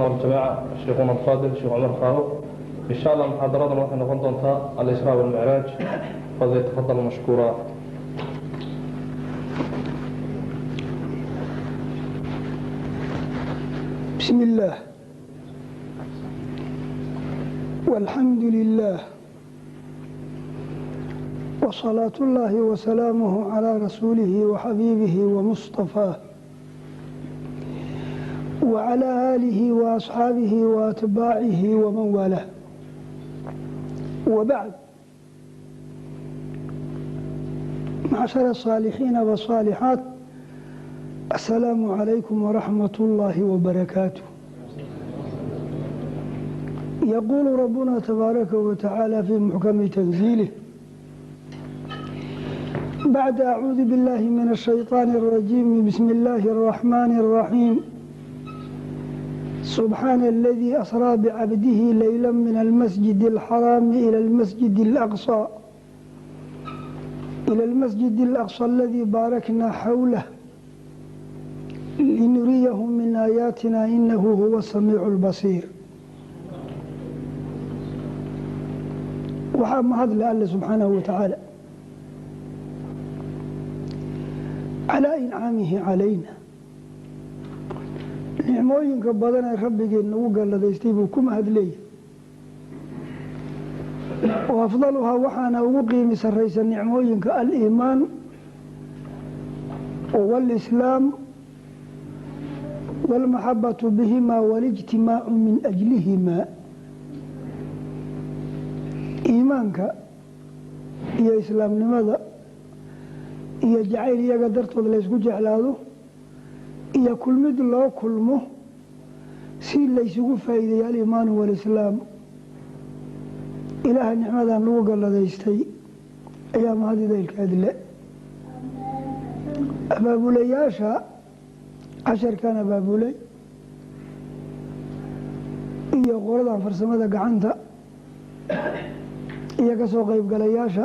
الجماعة شيخنا الفاضل شيخ عمر فاروق إن شاء الله محاضراتنا نحن نقدم الإسراء والمعراج فليتفضل مشكورا. بسم الله والحمد لله وصلاة الله وسلامه على رسوله وحبيبه ومصطفاه وعلى آله وأصحابه وأتباعه ومن والاه، وبعد. معشر الصالحين والصالحات، السلام عليكم ورحمة الله وبركاته. يقول ربنا تبارك وتعالى في محكم تنزيله بعد أعوذ بالله من الشيطان الرجيم: بسم الله الرحمن الرحيم. سبحان الذي أسرى بعبده ليلا من المسجد الحرام إلى المسجد الأقصى الذي باركنا حوله لنريه من آياتنا إنه هو السميع البصير. وحام هذا الله سبحانه وتعالى على إنعامه علينا. nicmooyinka badan ee rabbigeen nagu galladaystay buu ku mahadleeyahay. wa afdaluhaa waxaana ugu qiimi sarraysa nicmooyinka al-iimaan wal-islaam wal-maxabbatu bihimaa walijtimaacu min ajlihimaa. iimaanka iyo islaamnimada iyo jacayl iyaga dartood laysku jeclaado iyo kulmid loo kulmo si laysugu faa'iideeyo al-iimaan wal-islaam. ilaaha nicmadan lagu galladaystay ayaa mahadidaylkeed le. abaabulayaasha casharkan abaabulay iyo qoladan farsamada gacanta iyo ka soo qaybgalayaasha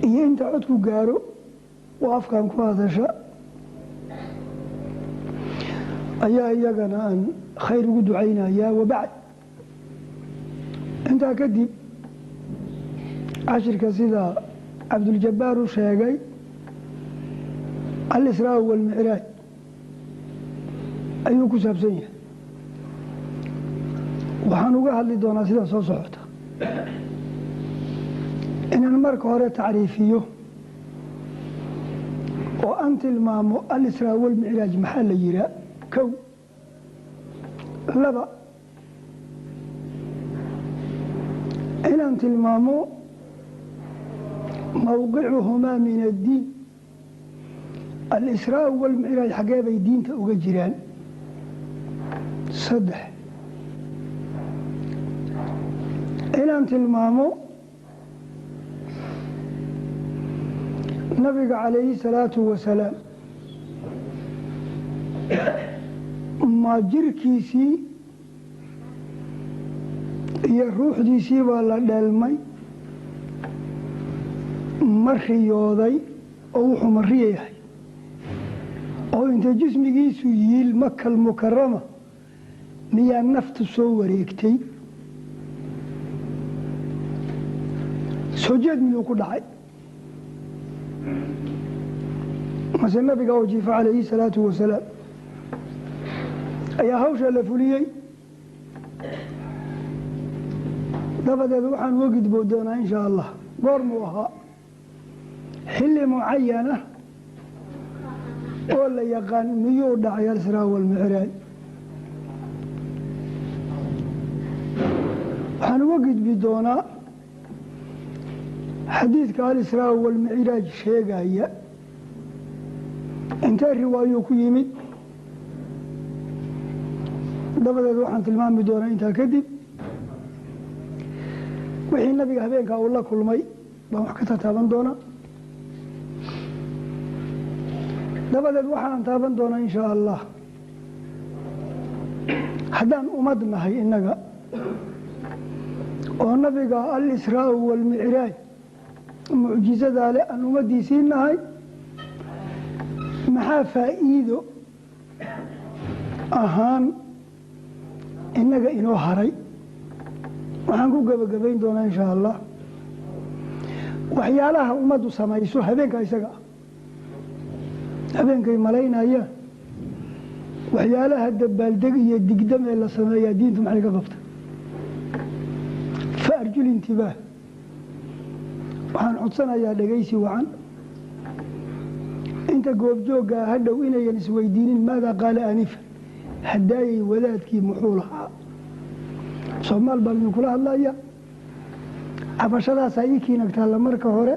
iyo inta codku gaaro oo afkan ku hadasha ayaa iyagana aan khayr ugu ducaynayaa. wabacd, intaa kadib cashirka sida cabduljabaar u sheegay al-israa wal-micraaj ayuu ku saabsan yahay. waxaan uga hadli doonaa sidan soo socota, inaan marka hore tacriifiyo oo aan tilmaamo al-israa wal-micraaj maxaa la yihaa. kow, laba, inaan tilmaamo mowqicuhumaa min addiin. al-israa wal-micraaj xaggee bay diinta uga jiraan. saddex, inaan tilmaamo nabiga calayhi salaatu wasalaam ma jirkiisii iyo ruuxdiisii baa la dheelmay, ma riyooday oo wuxuu ma riyayahay, oo inta jismigiisu yiil Makal Mukarama miyaa naftu soo wareegtay, soo jeed miyuu ku dhacay, mase nabiga oo jiifa calayhi salaatu wasalaam ayaa hawsha la fuliyey. dabadeed waxaan uga gudbo doonaa insha allah goormuu ahaa, xilli mucayana oo la yaqaan miyuu dhacay al-israa wal-micraaj. waxaan uga gudbi doonaa xadiidka al-israa wal-micraaj sheegaya intee riwaayuu ku yimid. dabadeed waxaan tilmaami doonaa intaa kadib wixii nabiga habeenkaa uu la kulmay baan wax ka tataaban doonaa. dabadeed waxaan taaban doonaa insha allah haddaan ummad nahay innaga oo nabiga al-israa wal-micraaj mucjizadaa le aan ummaddiisii nahay maxaa faa'iido ahaan innaga inoo haray waxaan ku gebagabayn doonaa insha allah waxyaalaha ummaddu samayso habeenka isaga ah habeenkay malaynayaan waxyaalaha dabaaldeg iyo digdam ee la sameeyaa diintu maxay ka qabta fa arjul intibaah waxaan codsanayaa dhegaysi wacan inta goobjooggaa hadhow inayan isweydiinin maadaa qaala anifa haddaayay wadaadkii muxuu lahaa soomaal baan idinkula hadlaya cabashadaasaa ii kiinagtaalla marka hore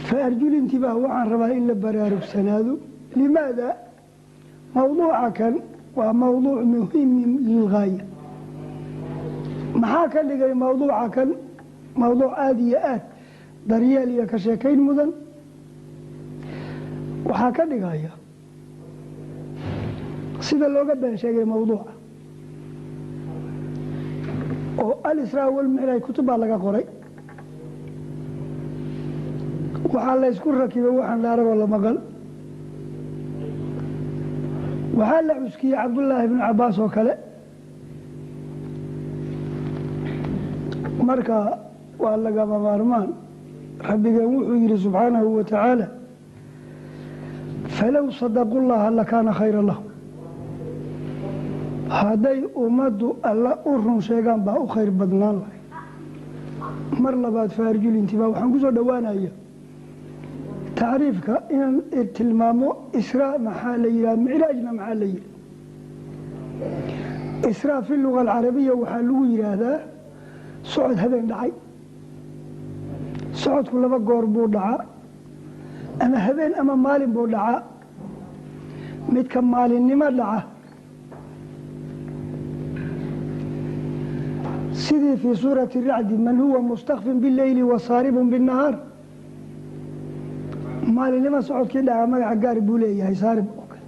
fa arjul intibaah waxaan rabaa in la baraarugsanaado limaada mawduuca kan waa mawduuc muhiim lilgaaya maxaa ka dhigay mawduuca kan mawduuc aada iyo aad daryeel iyo ka sheekayn mudan waxaa ka dhigaya sida looga been sheegay mawduuca oo al-israa walmicraaj kutub baa laga qoray waxaa la ysku rakibay waxaan la aragoo la maqal waxaa la cuskiyey cabdullaahi ibnu cabbaas oo kale marka waa lagama maarmaan rabbigeen wuxuu yidhi subxaanahu wa tacaala falow sadaqu llaha lakaana khayra lahu hadday ummaddu alla u run sheegaan baa u khayr badnaan lahay mar labaad fa arjul intibaa waxaan ku soo dhowaanaya tacriifka inaan tilmaamo israa maxaa la yidhaha micraajna maxaa la yidhaha israa fi luga alcarabiya waxaa lagu yidhaahdaa socod habeen dhacay socodku laba goor buu dhacaa ama habeen ama maalin buu dhacaa midka maalinnimo dhaca sidii fii suurati racdi man huwa mustakfin bileyli wa saaribun binnahaar maalinimo socodkii dhaca magaca gaari buu leeyahay saarib oo kale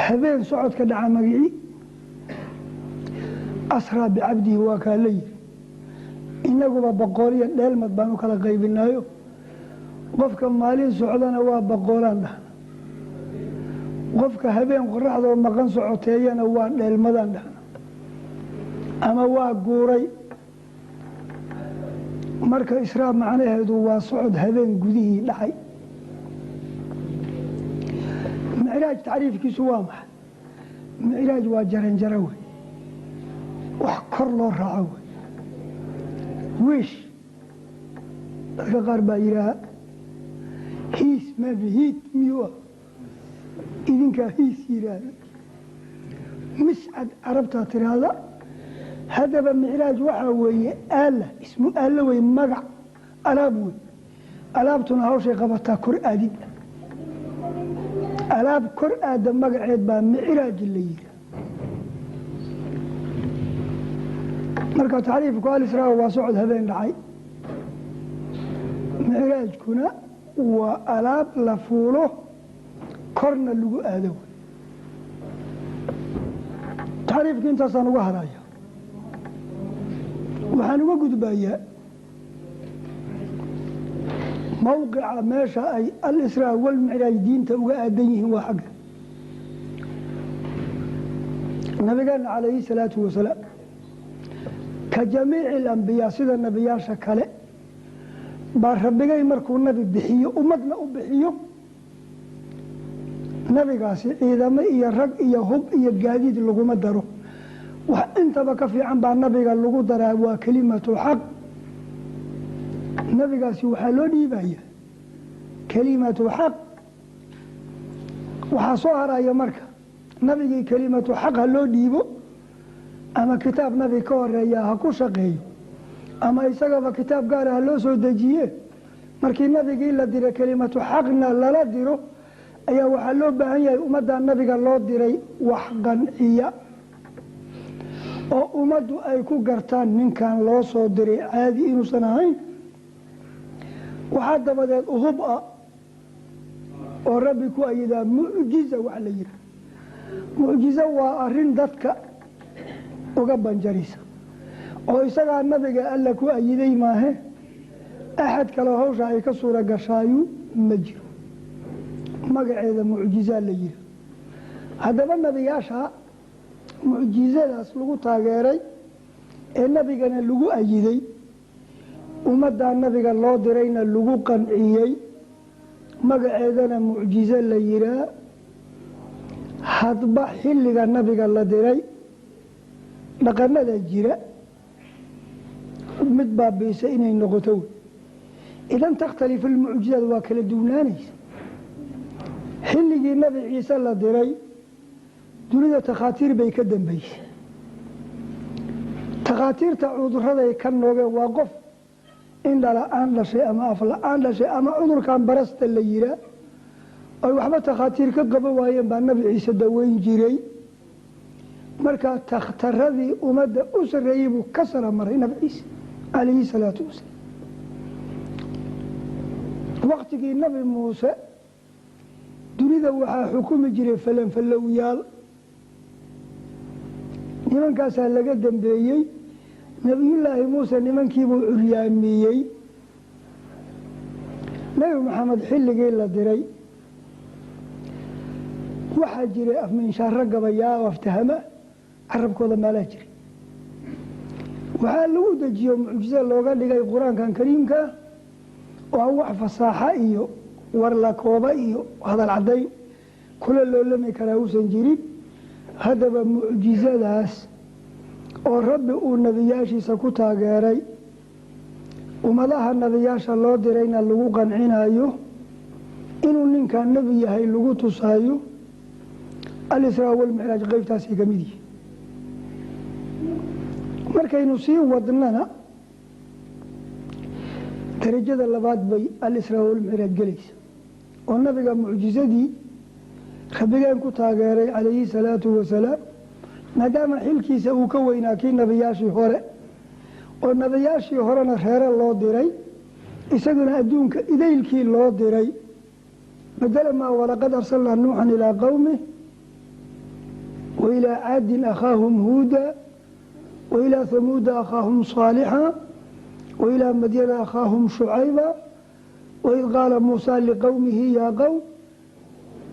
habeen socodka dhaca magicii asraa bicabdihi waa kaa la yiri inaguba boqooliya dheelmad baan u kala qaybinaayo qofka maalin socdana waa boqoolaan dhahna qofka habeen qoraxdoo maqan socoteeyana waa dheelmadaan dhahna ama waa guuray marka israa macnaheedu waa socod habeen gudihii dhacay micraaj tacriifkiisu waa maxay micraaj waa jaranjaro wey wax kor loo raaco wey wiish dadka qaar baa yidhaaha hiis maafi hiid miyuu ah idinkaa hiis yidhaahda miscad carabtaa tiraahda haddaba micraaj waxaa weeye aala ismu aalla wey magac alaab wey alaabtuna hawshay qabataa kor aadid alaab kor aada magaceed baa micraaj la yidhi marka tacriifku al-israa waa socod habeen dhacay micraajkuna waa alaab la fuulo korna lagu aado wey tacriifki intaasaan uga hadaya waxaan uga gudbayaa mowqica meesha ay al-israa walmicraaj diinta uga aadan yihiin waa xagga nabigeena calayhi salaatu wasalaam ka jamiici alambiyaa sida nebiyaasha kale baa rabbigay markuu nabi bixiyo ummadna u bixiyo nabigaasi ciidamo iyo rag iyo hub iyo gaadiid laguma daro wax intaba ka fiican baa nabiga lagu daraa waa kelimatu xaq nabigaasi waxaa loo dhiibaya kelimatu xaq waxaa soo haraya marka nabigii kelimatu xaq ha loo dhiibo ama kitaab nabi ka horeeya ha ku shaqeeyo ama isagaba kitaab gaara ha loo soo dejiye markii nabigii la diray kelimatu xaqna lala diro ayaa waxaa loo baahan yahay ummadda nabiga loo diray wax qanciya oo ummaddu ay ku gartaan ninkan loo soo diray caadi inuusan ahayn waxaa dabadeed uhub ah oo rabbi ku ayidaa mucjiza wax la yidhaha mucjizo waa arrin dadka uga banjarisa oo isagaa nabiga alla ku ayiday maahe axad kale hawsha ay ka suura gashaayu ma jiro magaceeda mucjizaa la yidhi haddaba nebiyaasha mucjizadaas lagu taageeray ee nebigana lagu ayiday ummaddaa nabiga loo dirayna lagu qanciyey magaceedana mucjizo la yihaa hadba xilliga nabiga la diray dhaqanada jira mid baabiisa inay noqoto wey idan takhtalifu lmucjizaad waa kala duwnaanaysa xilligii nabi ciise la diray dunida takhaatiir bay ka dambeysay takhaatiirta cuduraday ka noogeen waa qof indhala-aan dhashay ama afla-aan dhashay ama cudurkan barasta la yihaa oy waxba takhaatiir ka qaban waayeen baa nabi ciise daweyn jiray markaa takhtaradii ummadda u sarreeyey buu ka sara maray nabi ciise calayhi salaatu wasalaam waqtigii nabi muuse dunida waxaa xukumi jiray falanfallowyaal nimankaasaa laga dambeeyey nebiyullaahi muuse nimankiibuu curyaamiyey nebi maxamed xilligii la diray waxaa jiray afminshaaro gabayaa oo aftahama carabkooda maalaa jiray waxaa lagu dejiyo mucjizo looga dhigay qur-aankan kariimka oo wax fasaaxa iyo warlakooba iyo hadal caddayn kula loolami karaa uusan jirin haddaba mucjizadaas oo rabbi uu nebiyaashiisa ku taageeray ummadaha nebiyaasha loo dirayna lagu qancinayo inuu ninkan nebi yahay lagu tusaayo al-israa walmicraaj qeybtaasay ka mid yihiin markaynu sii wadnana darajada labaad bay al-israa walmicraaj gelaysa oo nabiga mucjizadii rabbigeen ku taageeray calayhi salaatu wasalaam maadaama xilkiisa uu ka weynaa kii nebiyaashii hore oo nebiyaashii horena reere loo diray isaguna adduunka idaylkii loo diray badala maa walaqad arsalnaa nuuxan ilaa qowmih wa ilaa caadin akhaahum huuda wa ilaa hamuuda akhaahum saalixa wa ilaa madyana akhaahum shucayba waid qaala muusaa liqowmihi yaa qowm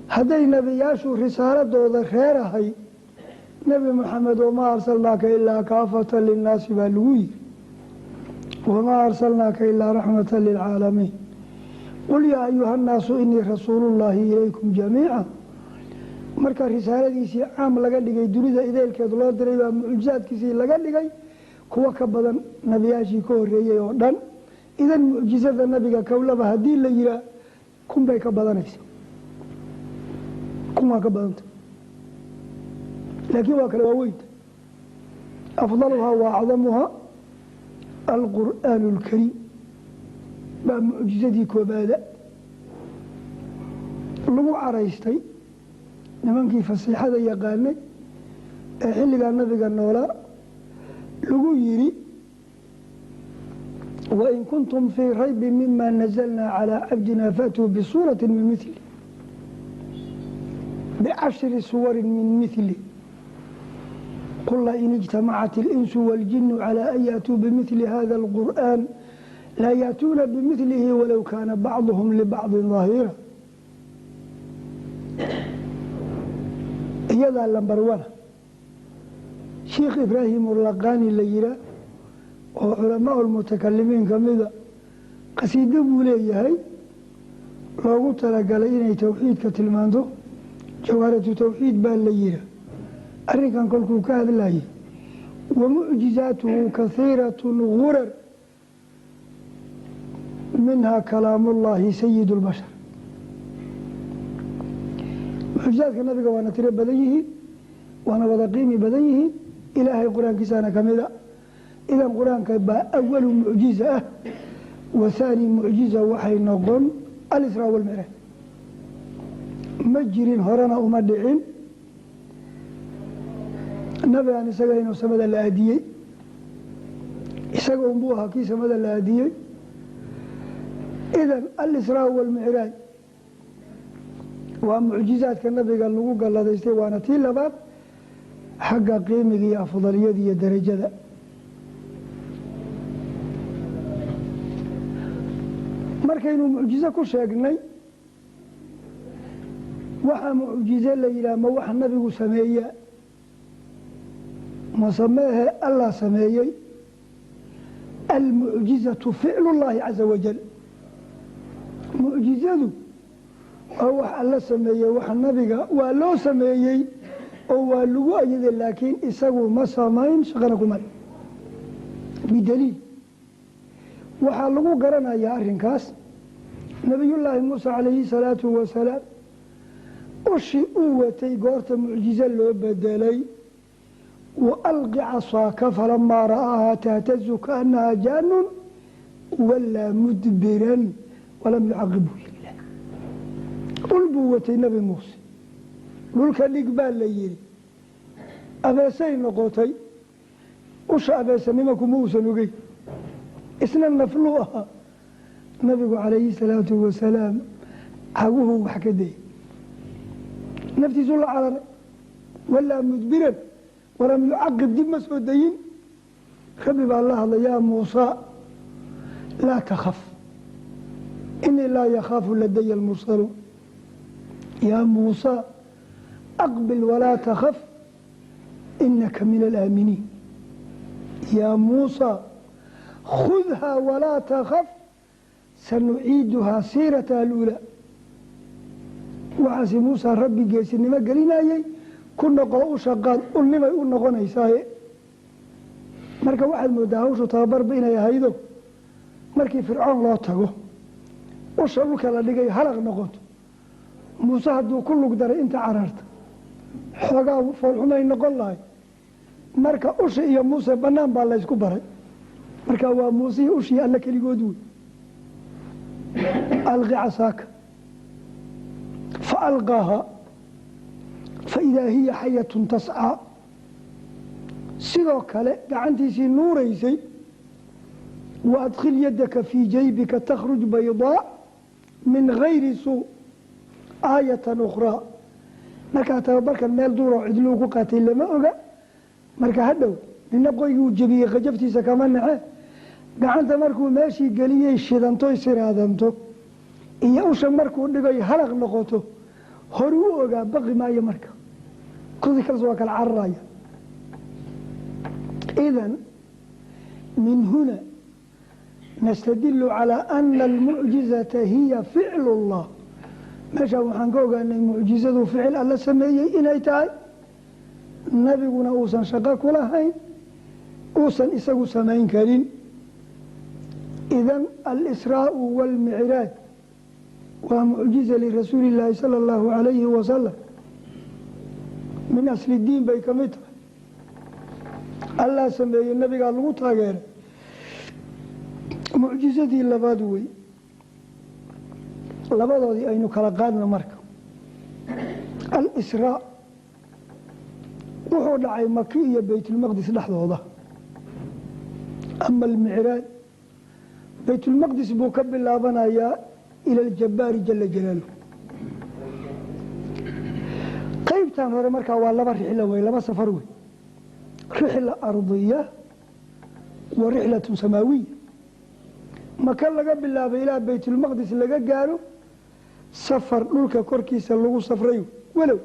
hadday nebiyaashu risaaladooda reerahay nebi maxamed wamaa arsalnaaka ilaa kaafatan linnaasi baa lagu yiri wamaa arsalnaaka ilaa raxmatan lilcaalamiin qul yaa ayuha nnaasu inii rasuulullaahi ilaykum jamiica marka risaaladiisii caam laga dhigay dunida ideelkeed loo diray baa mucjizaadkiisii laga dhigay kuwa ka badan nebiyaashii ka horeeyey oo dhan idan mucjizada nabiga kowlaba haddii la yihaa kun bay ka badanaysa kun waa ka badanta laakiin waa kale waaweynta afdaluhaa wa acdamuhaa alqur'aanu alkariim baa mucjizadii koobaada lagu caraystay nimankii fasiixada yaqaanay ee xilligaa nabiga noolaa lagu yidhi wain kuntum fii raybin mima nazalnaa calaa cabdina faatuu bisuurati min mili bicashri suwarin min mili qul lain ijtamacat اlinsu waاljinu calى an yaatuu bimili hada اlqur'an laa yaatuuna bimilihi walow kaana bacduhum libacdi daahira iyadaa lambar wana sheikh ibraahim ulaqaani la yihaa oo culamaa lmutakalimiin kamida qasiido buu leeyahay loogu talagalay inay towxiidka tilmaanto jawaaratu towxiid baa la yihaa arrinkan kolkuu ka hadlayay wamucjizaatuhu kahiirat gurar minhaa kalaamullaahi sayid اlbashar mucjizaadka nabiga waana tiro badan yihiin waana wada qiimi badan yihiin ilaahay qur-aankiisana kamida idan qur-aanka baa awalu mucjiza ah wa haani mucjiza waxay noqon al-israa walmicraaj ma jirin horena uma dhicin nabigan isaga inuu samada la aadiyey isaga unbuu ahaa kii samada la aadiyey idan al-israa walmicraaj waa mucjizaadka nabiga lagu galladaystay waana tii labaad xagga qiimiga iyo afdaliyada iyo darajada markaynu mucjizo ku sheegnay waxa mucjize la yidhaha ma wax nabigu sameeya ma sameehe allah sameeyey almucjizatu ficlu llaahi caza wajal mucjizadu waa wax alla sameeyey wax nabiga waa loo sameeyey oo waa lagu ayaday laakiin isagu ma samayn shaqana kuma bidaliil waxaa lagu garanayaa arrinkaas nabiyullaahi muuse calayhi salaatu wasalaam ushii uu watay goorta mucjizo loo bedelay wa alqi casaaka falamaa ra'aahaa tahtazu kaannahaa jaanun wallaa mudbiran walam yucaqibhu illah ul buu watay nebi muuse dhulka dhig baa la yidhi abeesay noqotay usha abeesanimo kuma uusan ogey isna nafluu ahaa nabigu calayhi salaatu wasalaam caguhu wax ka dayay naftiisu la cararay walaa mudbiran walam yucaqib dib ma soo dayin rabbi baa la hadlay yaa muusaa laa takhaf inii laa yakhaafu ladaya almursaluun yaa muusaa aqbil walaa takhaf inaka min alaaminiin yaa muusaa khudhaa walaa takhaf sanuciiduhaa siirataha aluulaa waxaasi muusaa rabbi geesinimo gelinayey ku noqoo u shaqaad ulnimay u noqonaysaaye marka waxaad moodaa hawshu tababarba inay ahaydo markii fircoon loo tago usha dhulka la dhigay halaq noqoto muuse hadduu ku lug daray inta cararta xoogaa foolxumay noqon lahay marka usha iyo muuse bannaan baa laysku baray marka waa muusihii ushii alla keligood wey alqi casaaka fa alqaahaa faidaa hiya xayatun tascaa sidoo kale gacantiisii nuuraysay wa adkhil yadaka fii jaybika takhruj baydaa min gayri suu aayatan ukhraa markaa tababarkan meel duuroo cidluu ku qaatay lama oga marka hadhow nina qoygii uu jebiyey khajaftiisa kama nace gacanta markuu meeshii geliyey shidantoy siraadanto iyo usha markuu dhigay halaq noqoto hore u ogaa baqi maayo marka kudi kalas waa kala cararaya idan min huna nastadilu calaa ana almucjizata hiya ficlu llah meeshaan waxaan ka ogaanay mucjizadu ficil alla sameeyey inay tahay nabiguna uusan shaqo ku lahayn uusan isagu samayn karin idan alisraau waalmicraaj waa mucjiza lirasuuli illaahi sala allahu calayhi wasalam min asli diin bay ka mid tahay allah sameeyey nabigaa lagu taageeray mucjizadii labaad wey labadoodii aynu kala qaadna marka alisraa wuxuu dhacay maki iyo baytulmaqdis dhexdooda ama almicraaj baytulmaqdis buu ka bilaabanayaa ila aljabbaari jala jalaaluh qaybtan hore markaa waa laba rixlo wey laba safar wey rixla ardiya wa rixlatun samaawiya maka laga bilaabay ilaa baytulmaqdis laga gaaro safar dhulka korkiisa lagu safray walow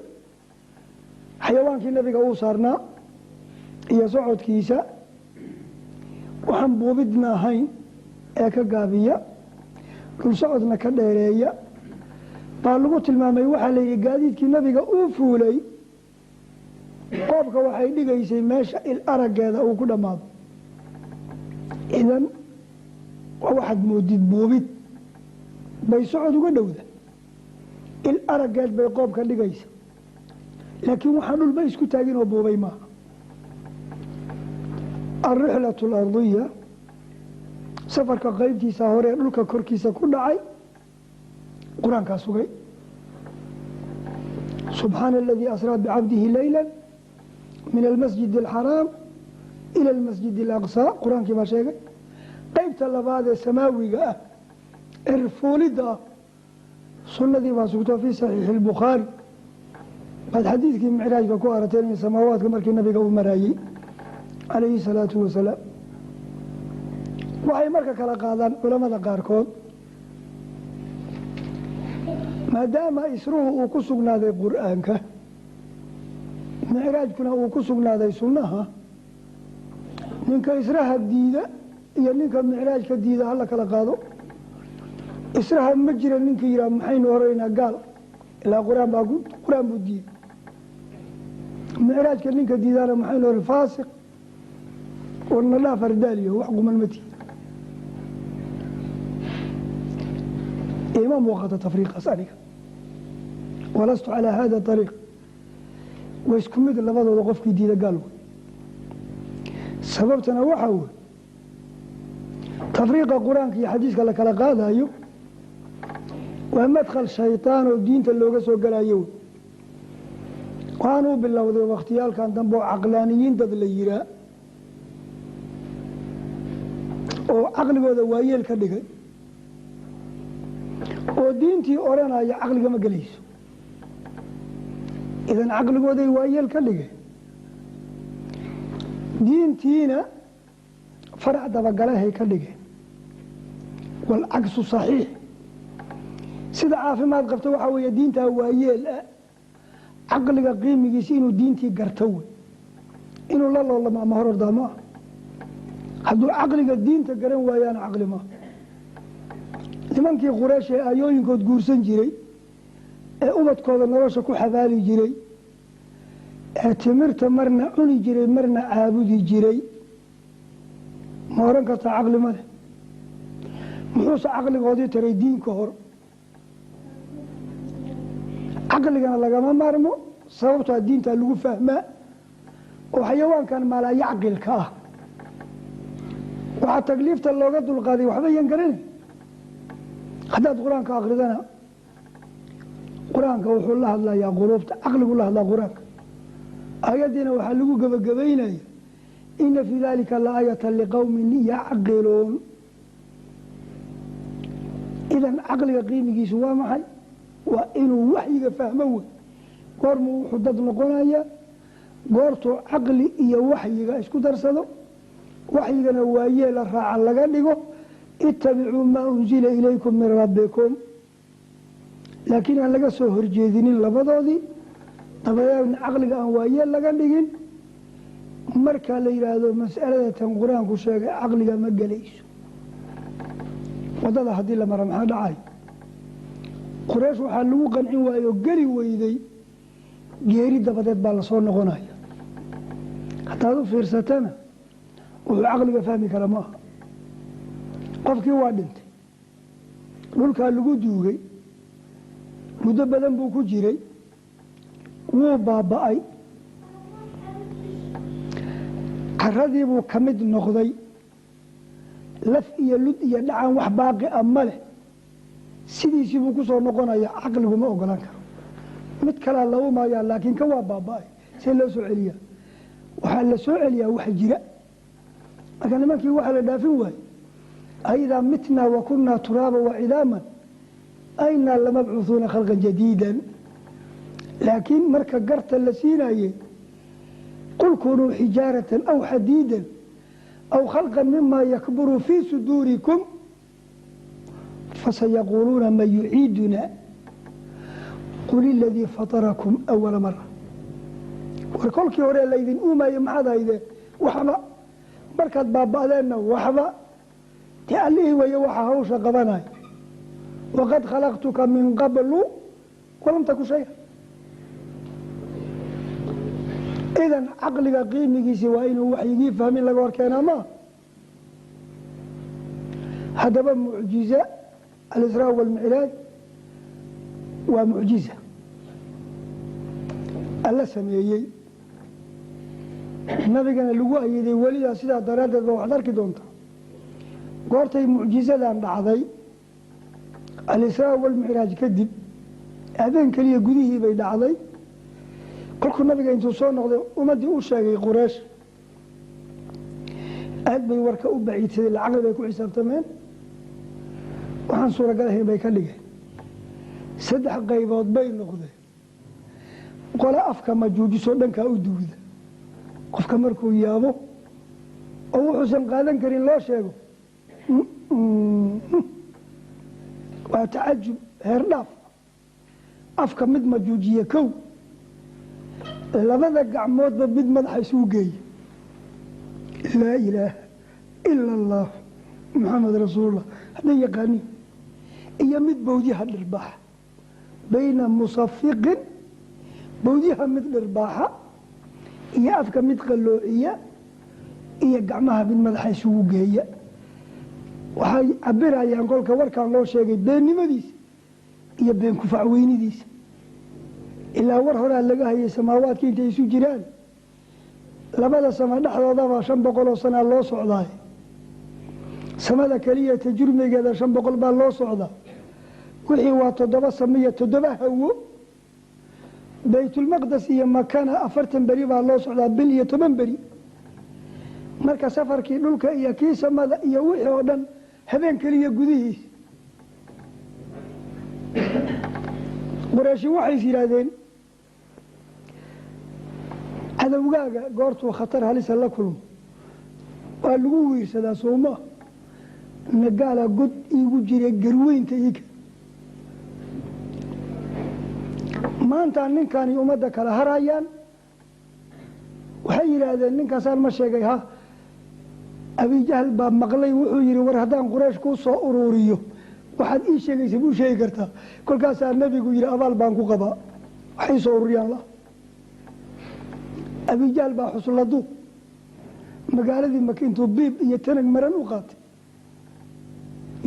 xayawaankii nabiga uu saarnaa iyo socodkiisa waxaan buubidna ahayn ee ka gaabiya dhul socodna ka dheereeya baa lagu tilmaamay waxaa layidhi gaadiidkii nabiga uu fuulay qoobka waxay dhigaysay meesha il araggeeda uu ku dhammaado idan waxaad moodid buubid bay socod uga dhowda il araggeed bay qoobka dhigaysa laakiin waxaan dhulba isku taagin oo buubay maaha alrixlatu alardiya safarka qaybtiisa hore ee dhulka korkiisa ku dhacay qur-aankaa sugay subxaana aladii asraa bicabdihi leyla min almasjid alxaraam ila almasjid alaqsaa qur-aankii baa sheegay qaybta labaad ee samaawiga ah ee fuulidda ah sunnadii baa sugto fii saxiixi albukhaari baad xadiidkii micraajka ku arateen in samaawaadka markii nabiga uu maraayey calayhi salaatu wasalaam waxay marka kala qaadaan culamada qaarkood maadaama isruhu uu ku sugnaaday qur'aanka micraajkuna uu ku sugnaaday sunnaha ninka israha diida iyo ninka micraajka diida hala kala qaado israha ma jira ninka yidhaha maxaynu horeynaa gaal ilaa qur-aan buu diiday micraajka ninka diidaana maxaynu hore faasiq warna dhaaf ardaaliyo wax guman ma tihi ima muuqata tafriiqaas aniga walastu calaa hada ariiq waa isku mid labadooda qofkii diida gaal wey sababtana waxaa wey tafriiqa qur-aanka iyo xadiiska la kala qaadayo waa madkhal shaytaan oo diinta looga soo galayo wey waxaanuu bilowday wakhtiyaalkan dambe oo caqlaaniyiin dad la yihaa oo caqligooda waayeel ka dhigay oo diintii odhanaya caqliga ma gelayso idan caqligooday waayeel ka dhigeen diintiina farac dabagalahay ka dhigeen walcagsu saxiix sida caafimaad qabta waxaa weeye diintaa waayeel ah caqliga qiimigiisa inuu diintii garto wey inuu la loolamo ama hor ordaa ma ah hadduu caqliga diinta garan waayaana caqli maaha nimankii quraysh ee aayooyinkood guursan jiray ee ubadkooda nolosha ku xabaali jiray ee timirta marna cuni jiray marna caabudi jiray ma oran kartaa caqli ma leh muxuuse caqligoodii taray diinka hor caqligana lagama maarmo sababtoa diintaa lagu fahmaa oo xayawaankan maalaayacqilka ah waxaa takliifta looga dulqaaday waxba yan garanay haddaad qur-aanka akridana qur-aanka wuxuu la hadlayaa quluubta caqligu la hadlaa qur-aanka aayaddiina waxaa lagu gebagabaynaya ina fii dalika la aayata liqowmin yacqiluun idan caqliga qiimigiisu waa maxay waa inuu waxyiga fahmo wey goormuu wuxuu dad noqonaya goortuu caqli iyo waxyiga isku darsado waxyigana waayeela raaca laga dhigo itabicuu maa unzila ilaykum min rabbikum laakiin aan laga soo horjeedinin labadoodii dabadeedna caqliga aan waayeel laga dhigin markaa la yidhaahdo mas'alada tan qur-aanku sheegay caqliga ma gelayso wadada haddii la mara maxaa dhacay quraysh waxaa lagu qancin waayo geli weyday geeri dabadeed baa lasoo noqonaya haddaad u fiirsatana wuxuu caqliga fahmi kara ma aha qofkii waa dhintay dhulkaa lagu duugay muddo badan buu ku jiray wuu baaba'ay caradii buu ka mid noqday laf iyo lud iyo dhacan wax baaqi a ma leh sidiisii buu ku soo noqonaya caqligu ma ogolaan karo mid kalaa lagu maayaa laakiin ka waa baaba'ay see loo soo celiyaa waxaa la soo celiyaa wax jira marka nimankii waxaa la dhaafin waaye aidaa mitnaa wa kunnaa turaaba wacidaaman aynaa lamabcuuhuuna khalqan jadiidan laakiin marka garta la siinaye qul kunuu xijaaratan aw xadiidan aw khalqan mimaa yakburu fii suduurikum fasayaquuluuna man yuciiduna qul iladii fatarakum awala mara war kolkii hore laydin uumaye maxaad haydeen waxba markaad baaba'deenna waxba te allihii weeye waxaa hawsha qabanay waqad khalaqtuka min qablu walam taku shaya idan caqliga qiimigiisi waa inuu waxyigii fahmin laga hor keenaa maa haddaba mucjiza alisraa walmicraaj waa mucjiza alla sameeyey nabigana lagu ayiday welidaa sidaa daraaddeed ba waxaad arki doontaa goortay mucjizadan dhacday alisraa walmicraaj kadib habeen keliya gudihii bay dhacday kolkuu nabiga intuu soo noqday ummaddii u sheegay quraysh aad bay warka u baciidsaday lacagli bay ku xisaabtameen waxaan suuragal ahayn bay ka dhigeen 3 qaybood bay noqdeen qole afka majuujiso dhankaa u duwida qofka markuu yaabo oo wuxuusan qaadan karin loo sheego waa tacajub heer dhaaf afka mid majuujiye kow labada gacmoodba mid madaxa isugu geeye laa ilaaha ila allah maxamed rasuulullah hadday yaqaaniin iyo mid bawdyaha dhirbaaxa bayna musafiqin bawdyaha mid dhirbaaxa iyo afka mid qalloociya iyo gacmaha mid madaxa isugu geeya waxay cabirayaan kolka warkaan loo sheegay beennimadiisa iyo been kufacweynidiisa ilaa war horaa laga hayay samaawaadkii intay isu jiraan labada sama dhexdoodaba 500 oo sana loo socdaay samada kaliya tajurmigeeda 500 baa loo socdaa wixii waa 7 samiya 7 hawo baytulmaqdis iyo makana 40 beri baa loo socdaa bil iyo 10 beri marka safarkii dhulka iyo kii samada iyo wixii oo dhan habeen kaliya gudihiis quraysh waxay yiraahdeen cadawgaaga goortuu khatar halis la kulmo waa lagu wiirsadaa sooma nagaala god iigu jiray garweynta iiga maanta ninkani ummadda kala harayaan waxay yiraahdeen ninkaasaan ma sheegay ha abi jahl baa maqlay wuxuu yiri war haddaan quraysh ku soo ururiyo waxaad ii sheegaysaa buu sheegi kartaa kolkaasaa nabigu yiri abaal baan ku qabaa waxay soo ururiyaan la abi jahl baa xusuladu magaaladii makiintu biib iyo tanag maran u qaatay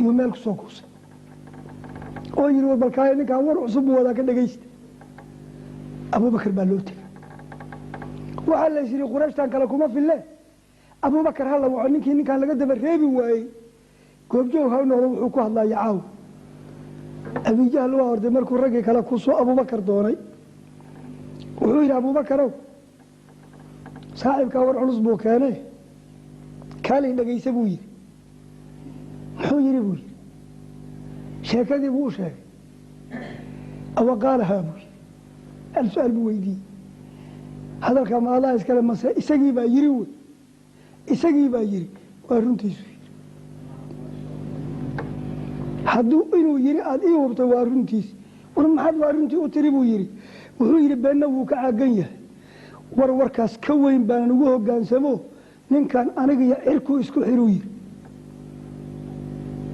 iyo meel ku soo kuusay oo yiri war balkaay ninkaan war cusub wada ka dhageysta abubakar baa loo tegay waxa la yiri qurayshtan kale kuma fille abubakar hal waa ninkii ninkaan laga daba reebi waayay goobjoog ha noqdo wuxuu ku hadlayaa caaw abi jahl waa orday markuu ragii kale ku soo abubakar doonay wuxuu yiri abubakar saaxibka war culus buu keenay kaalay dhageysa buu yiri muxuu yiri buu yiri sheekadii buu sheegay awa qaalaha buu السؤال بويدي هذا الكلام الله يسكلم مسا إسقي بايري إسقي بايري وارنتي سوير حدو إنه يري أديه وبتوارنتيس ولما حد وارنتي أتربو يري وهو يري بينه وكعجنيه وركاس كوين بين وجوه جان سمو نين كان أنا جي إركو إسكو حروير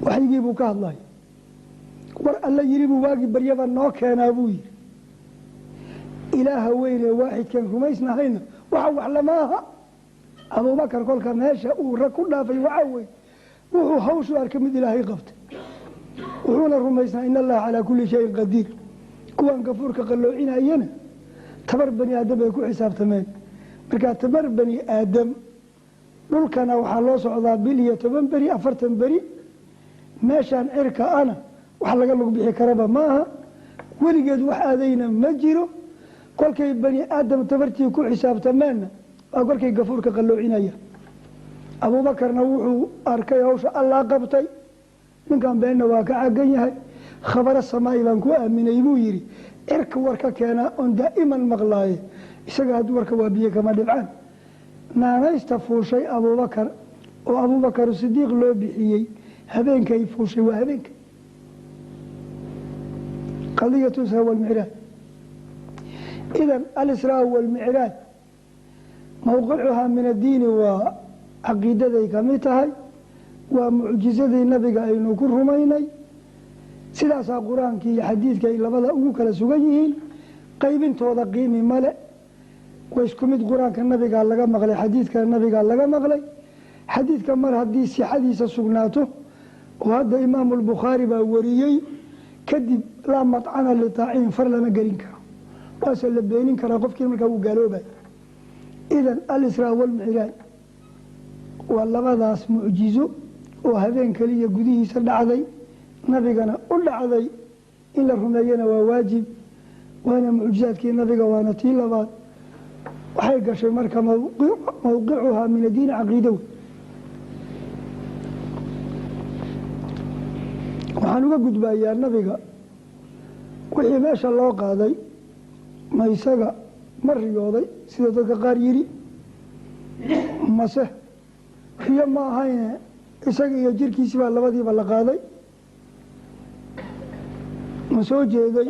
وحيجيبوا كالله الله يري بواجب بريبا نوك أنا أبوي إله وين واحد كان رميسنا هنا وحو علماها أبو بكر قال كان هاشا وركنا في وعوي وهو حوش أركم إلهي قفت وحونا رميسنا إن الله على كل شيء قدير كوان كفورك قالوا إنا أينا تبر بني آدم يكون حساب تمام مركا تبر بني آدم دول كان وحلو صعدا بلي تبن بري أفرتن بري ماشان إركا أنا وحلق لك بحي كربا ماها ورقد وحادينا مجيرو كل كي بني آدم تبرتي يكون حساب تمام أقول كي قفورك قالوا عنايا أبو بكر نوحو أركي هوش الله قبطي من كان بيننا واقع قنيها خبر السماء بانكو آمين يبو يري إرك وركا كان دائما مغلاي إساقاد وركا وابيه كما دبعان نانا يستفو شيء أبو بكر وأبو بكر الصديق لو بحيي هبين كيفو شيء وهبين قضية سوى المعراج إذن الإسراء والمعراج موقعها من الدين وعقيدة كمتها ومعجزة النبي أنه كل رميني سلاسة قرآن كي حديث كي لبدا أوك لسوغيهين قيبين توضا قيمي ملأ ويسكمت قرآن كالنبي قال لغا مغلي حديث كالنبي قال لغا مغلي حديث كمال حديث حديث سقناته وهذا إمام البخاري باوريي كدب لا مطعنا لطاعين فرلنا قرين كرا واسل لبينين كرا قف كلمة كو قالوا باي إذن الإسراء والمعراج والله معجزه وهذين كلية قديه سرد عذي نبينا قل عذي إلا رمينا وواجب وانا معجزات كي نبينا وانا تيلبات وحيقى شيء مركة موقعها من الدين عقيده وحنوك قد بايا النبينا وحي ما شاء الله قاضي ما يساقى مر يوضي سيدتك قاريري مسه هي ما هاي isaga iyo jirkiisa baa labadiiba la qaaday ma soo jeeday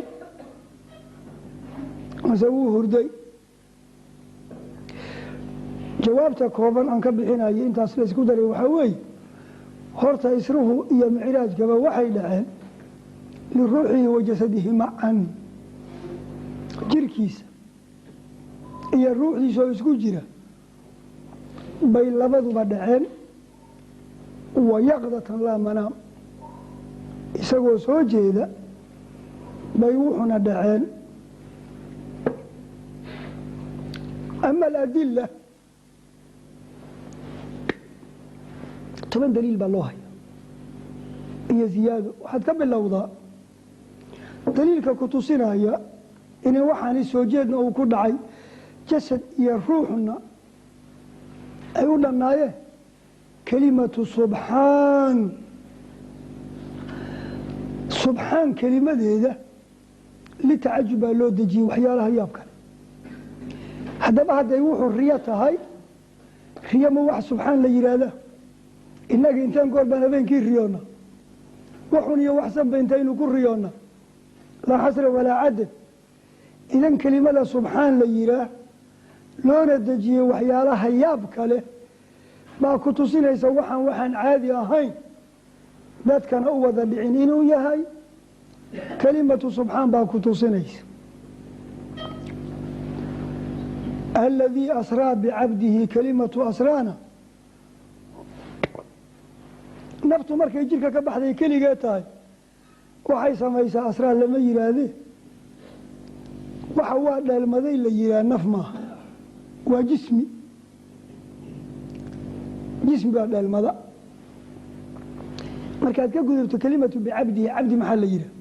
mase wuu hurday. jawaabta kooban aan ka bixinayo intaas la isku daray waxaa weeye horta isruhu iyo micraajkaba waxay dhaceen liruuxihi wa jasadihi macan, jirkiisa iyo ruuxdiisa oo isku jira bay labaduba dhaceen, wa yaqdatan laa manaam, isagoo soo jeeda bay wuxuna dhaceen. ama aladila 10 daliil baa loo haya iyo ziyaado. waxaad ka bilowdaa daliilka ku tusinaya inay waxaani soo jeedna uu ku dhacay jasad iyo ruuxna ay u dhannaayeen kelimatu subxaan. subxaan kelimadeeda litacajub baa loo dejiyey waxyaalaha yaab kale. haddaba hadday wuxuu riyo tahay, riyo ma wax subxaan la yidhaahda? innaga intaan goor baan habeenkii riyoonna, waxun iyo wax sanba intaynu ku riyoonna, laa xasra walaa cadad. idan kelimada subxaan la yihaah loona dejiyey waxyaalaha yaab kale baa ku tusinaysa waxaan caadi ahayn dadkana u wada dhicin inuu yahay kelimatu subxaan baa ku tusinaysa. aladii asraa bicabdihi kelimatu asraana. naftu markay jirka ka baxday keligee tahay waxay samaysaa asraa lama yihaahdee, waxa waa dheelmaday la yihaah naf maaha, waa jismi baa dheelmada. markaad ka gudubto kelimatu bicabdihi, cabdi maxaa la yihaah?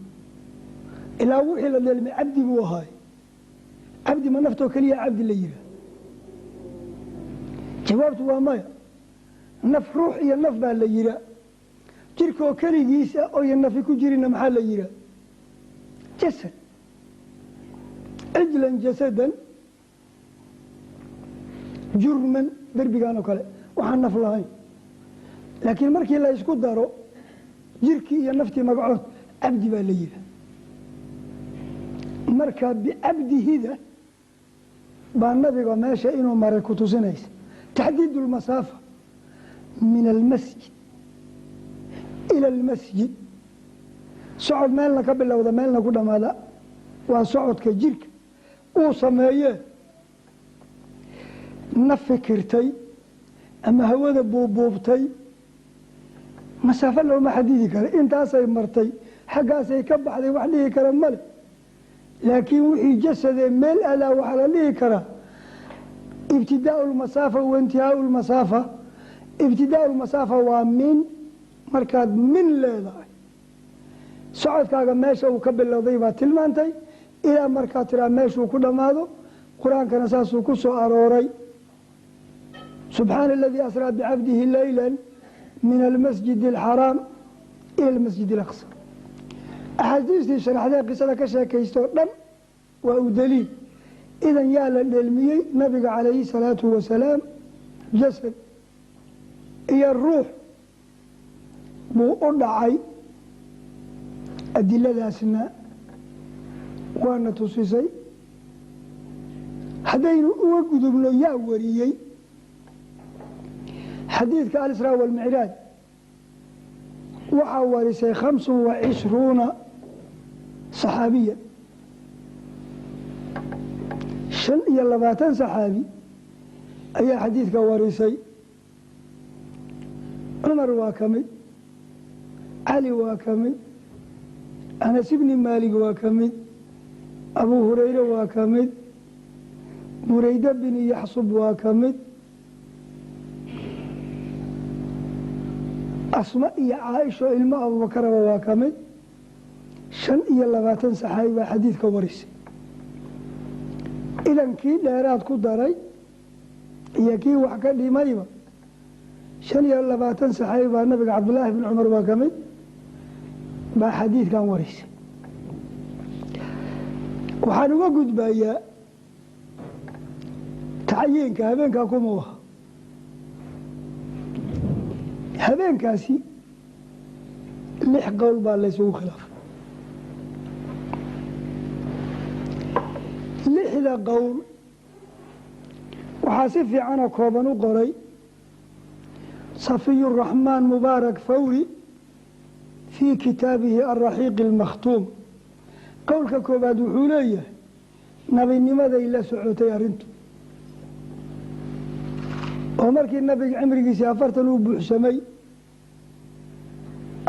ilaa wixii la dheelmay cabdi buu ahaay. cabdi ma naftoo keliya cabdi la yihaah? jawaabtu waa maya. naf ruux iyo naf baa la yihaah. jirkaoo keligiisa oo iyo nafi ku jirina maxaa la yihaah? jasad. cijlan jasadan jurman, derbigaan oo kale waxaan naf lahayn. laakiin markii la isku daro jirkii iyo naftii magacood cabdi baa la yihaah. marka bicabdihida baa nabiga meesha inuu maray ku tusinaysa. taxdiidu lmasaafa min almasjid ila almasjid, socod meelna ka bilowda meelna ku dhammaada, waa socodka jirka uu sameeyee na fikirtay ama hawada buubuubtay. masaafo looma xadidi kara, intaasay martay xaggaasay ka baxday wax dhihi kara male. laakiin wixii jasadee meel alaa waxaa la dhihi karaa ibtidaau lmasaafa wa intihaau lmasaafa. ibtidaau lmasaafa waa min, markaad min leedahay socodkaaga meesha uu ka bilowday baa tilmaantay ilaa markaad tiraa meeshuu ku dhammaado. qur-aankana saasuu ku soo arooray. subxaana aladii asraa bicabdihi layla min almasjid alxaraam ila almasjid alaqsa. axaadiistii sharaxdee qisada ka sheekaystoo dhan waa u daliil. idan yaa la dheelmiyey nabiga calayhi salaatu wasalaam. jasad iyo ruux buu u dhacay. adiladaasna waana tusisay. haddaynu uga gudubno yaa wariyey xadiidka alisraa walmicraaj, waxaa warisay 25 saxaabiya. 25 saxaabi ayaa xadiidka warisay. cumar waa ka mid, cali waa ka mid, anas ibni maalig waa ka mid, abu hurayre waa ka mid, burayda bini yaxsub waa ka mid, asma iyo caaisho ilmo abubakaraba waa ka mid. 25 saxaabi baa xadiidka warisay. idan kii dheeraad ku daray iyo kii wax ka dhimayba 25 saxaabi baa nabiga cabdullaahi bin cumar waa ka mid baa xadiidkan warisay. waxaan uga gudbayaa tacyiinka habeenkaa kuma waha. habeenkaasi 6 qowl baa laysugu khilaafay. lixda qowl waxaa si fiicana kooban u qoray صفي الرحمن مبارك فوري في كتابه الرحيق المختوم قولك كوباد وحوليه نبي لماذا إلا سعوتي أرنتو ومركي النبي عمري سافرت له بحسمي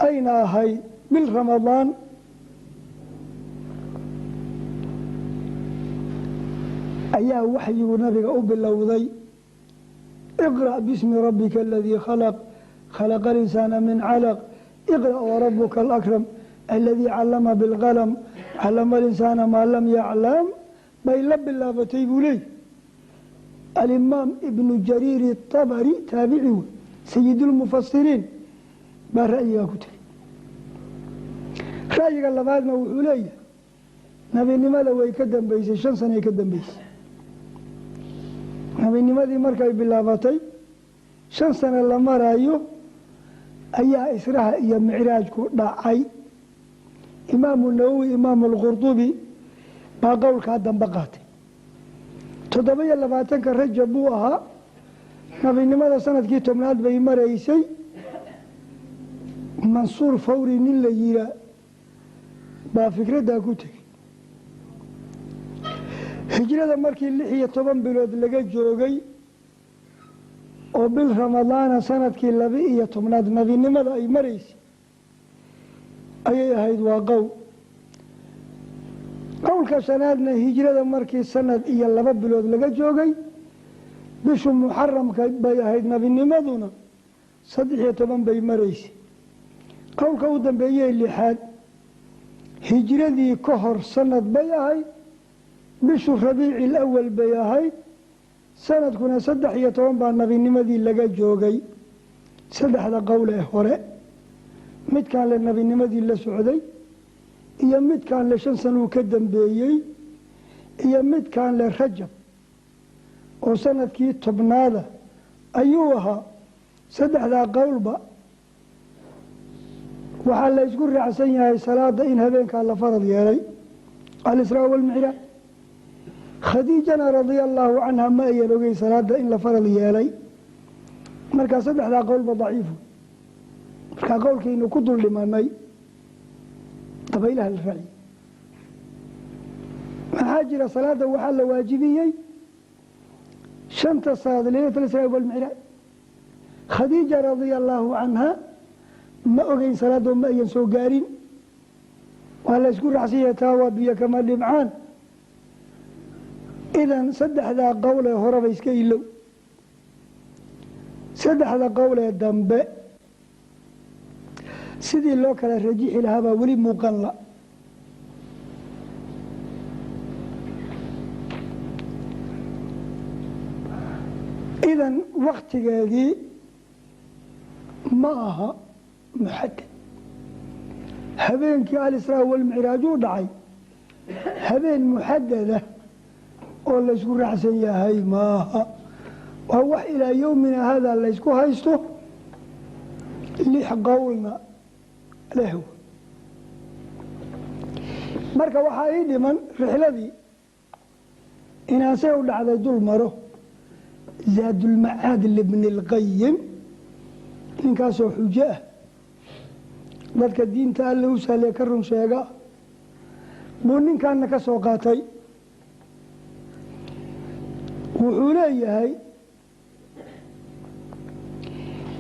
أين هاي بالرمضان أيها وحي ونبي أب اللوذي اقرأ باسم ربك الذي خلق خلق الإنسان من علق اقرأ وربك الأكرم الذي علم بالقلم علم الإنسان ما لم يعلم بيلب الله فتيب لي الإمام ابن جرير الطبري تابعي سيد المفسرين برأيه كتب رأيك الله بعد ما وحوليه نبي لماذا ويكدم بيسي شنسان يكدم بيسي nabinimadii markay bilaabatay 5 sano la marayo ayaa israha iyo micraajku dhacay imaam an-Nawawi imaam al-Qurtubi baa qowlka dambe qaatay 27 Rajab buu ahaa nabinimada sanadkii 10aad bay maraysay Mansuur Fawri nin la yira baa fikrada ku tagay hijrada markii 16 bilood laga joogay oo bil Ramadaan sanadkii 12aad nabinimada ay maraysay ayay ahayd waa qowlka shanaadna hijrada markii sanad iyo 2 bilood laga joogay bishu Muharramka bay ahayd nabinimaduna 13 bay maraysay qowlka u dambeeyay lixaad hijradii ka hor sanad bay ahayd bishu Rabiici al-awwal bay ahayd sanadkuna 13 baa nabinimadii laga joogay saddexda qowl ee hore mid kaan la nabinimadii la socday iyo mid kaan la 5 sano ka dambeeyay iyo mid kaan la Rajab oo sanadkii 10aad ayuu ahaa saddexda qowlba waxa la isku raacsan yahay salaada in habeenka la farad yeelay al-Israa wal Mi'raaj خديجة رضي الله عنها ما يلوغي صلاة إلا فرل يالي مركا صدح لا قول ضعيف مركا قول كينو كدر لمامي طبيلها الفعي محاجر صلاة وحل واجبية شنت الصلاة ليلة الإسراء والمعراج خديجة رضي الله عنها ما أغي صلاة وما ينسو قارين وهلا يسكون رحسية تاوى بيا كما لمعان إذن صدح ذا قوله هرب يسكيلو صدح ذا قوله دنباء سيدي اللوكا الرجيح لهذا ولي مقلع إذن وقت هذه معها محدد هبين كالإسراء والمعراج ودعي هبين محددة والله يسكن رحسن يا هاي ماها وهو إلى يومنا هذا اللي يسكن هايسته اللي حقولنا له مركا وحايد من رحلة دي إنا سيولد على دول مره زاد المعاد لابن القيم إن كاسو حجاه ذلك الدين تأله سالي كرم شيئا بونين كان نكسو قاتي وحوليه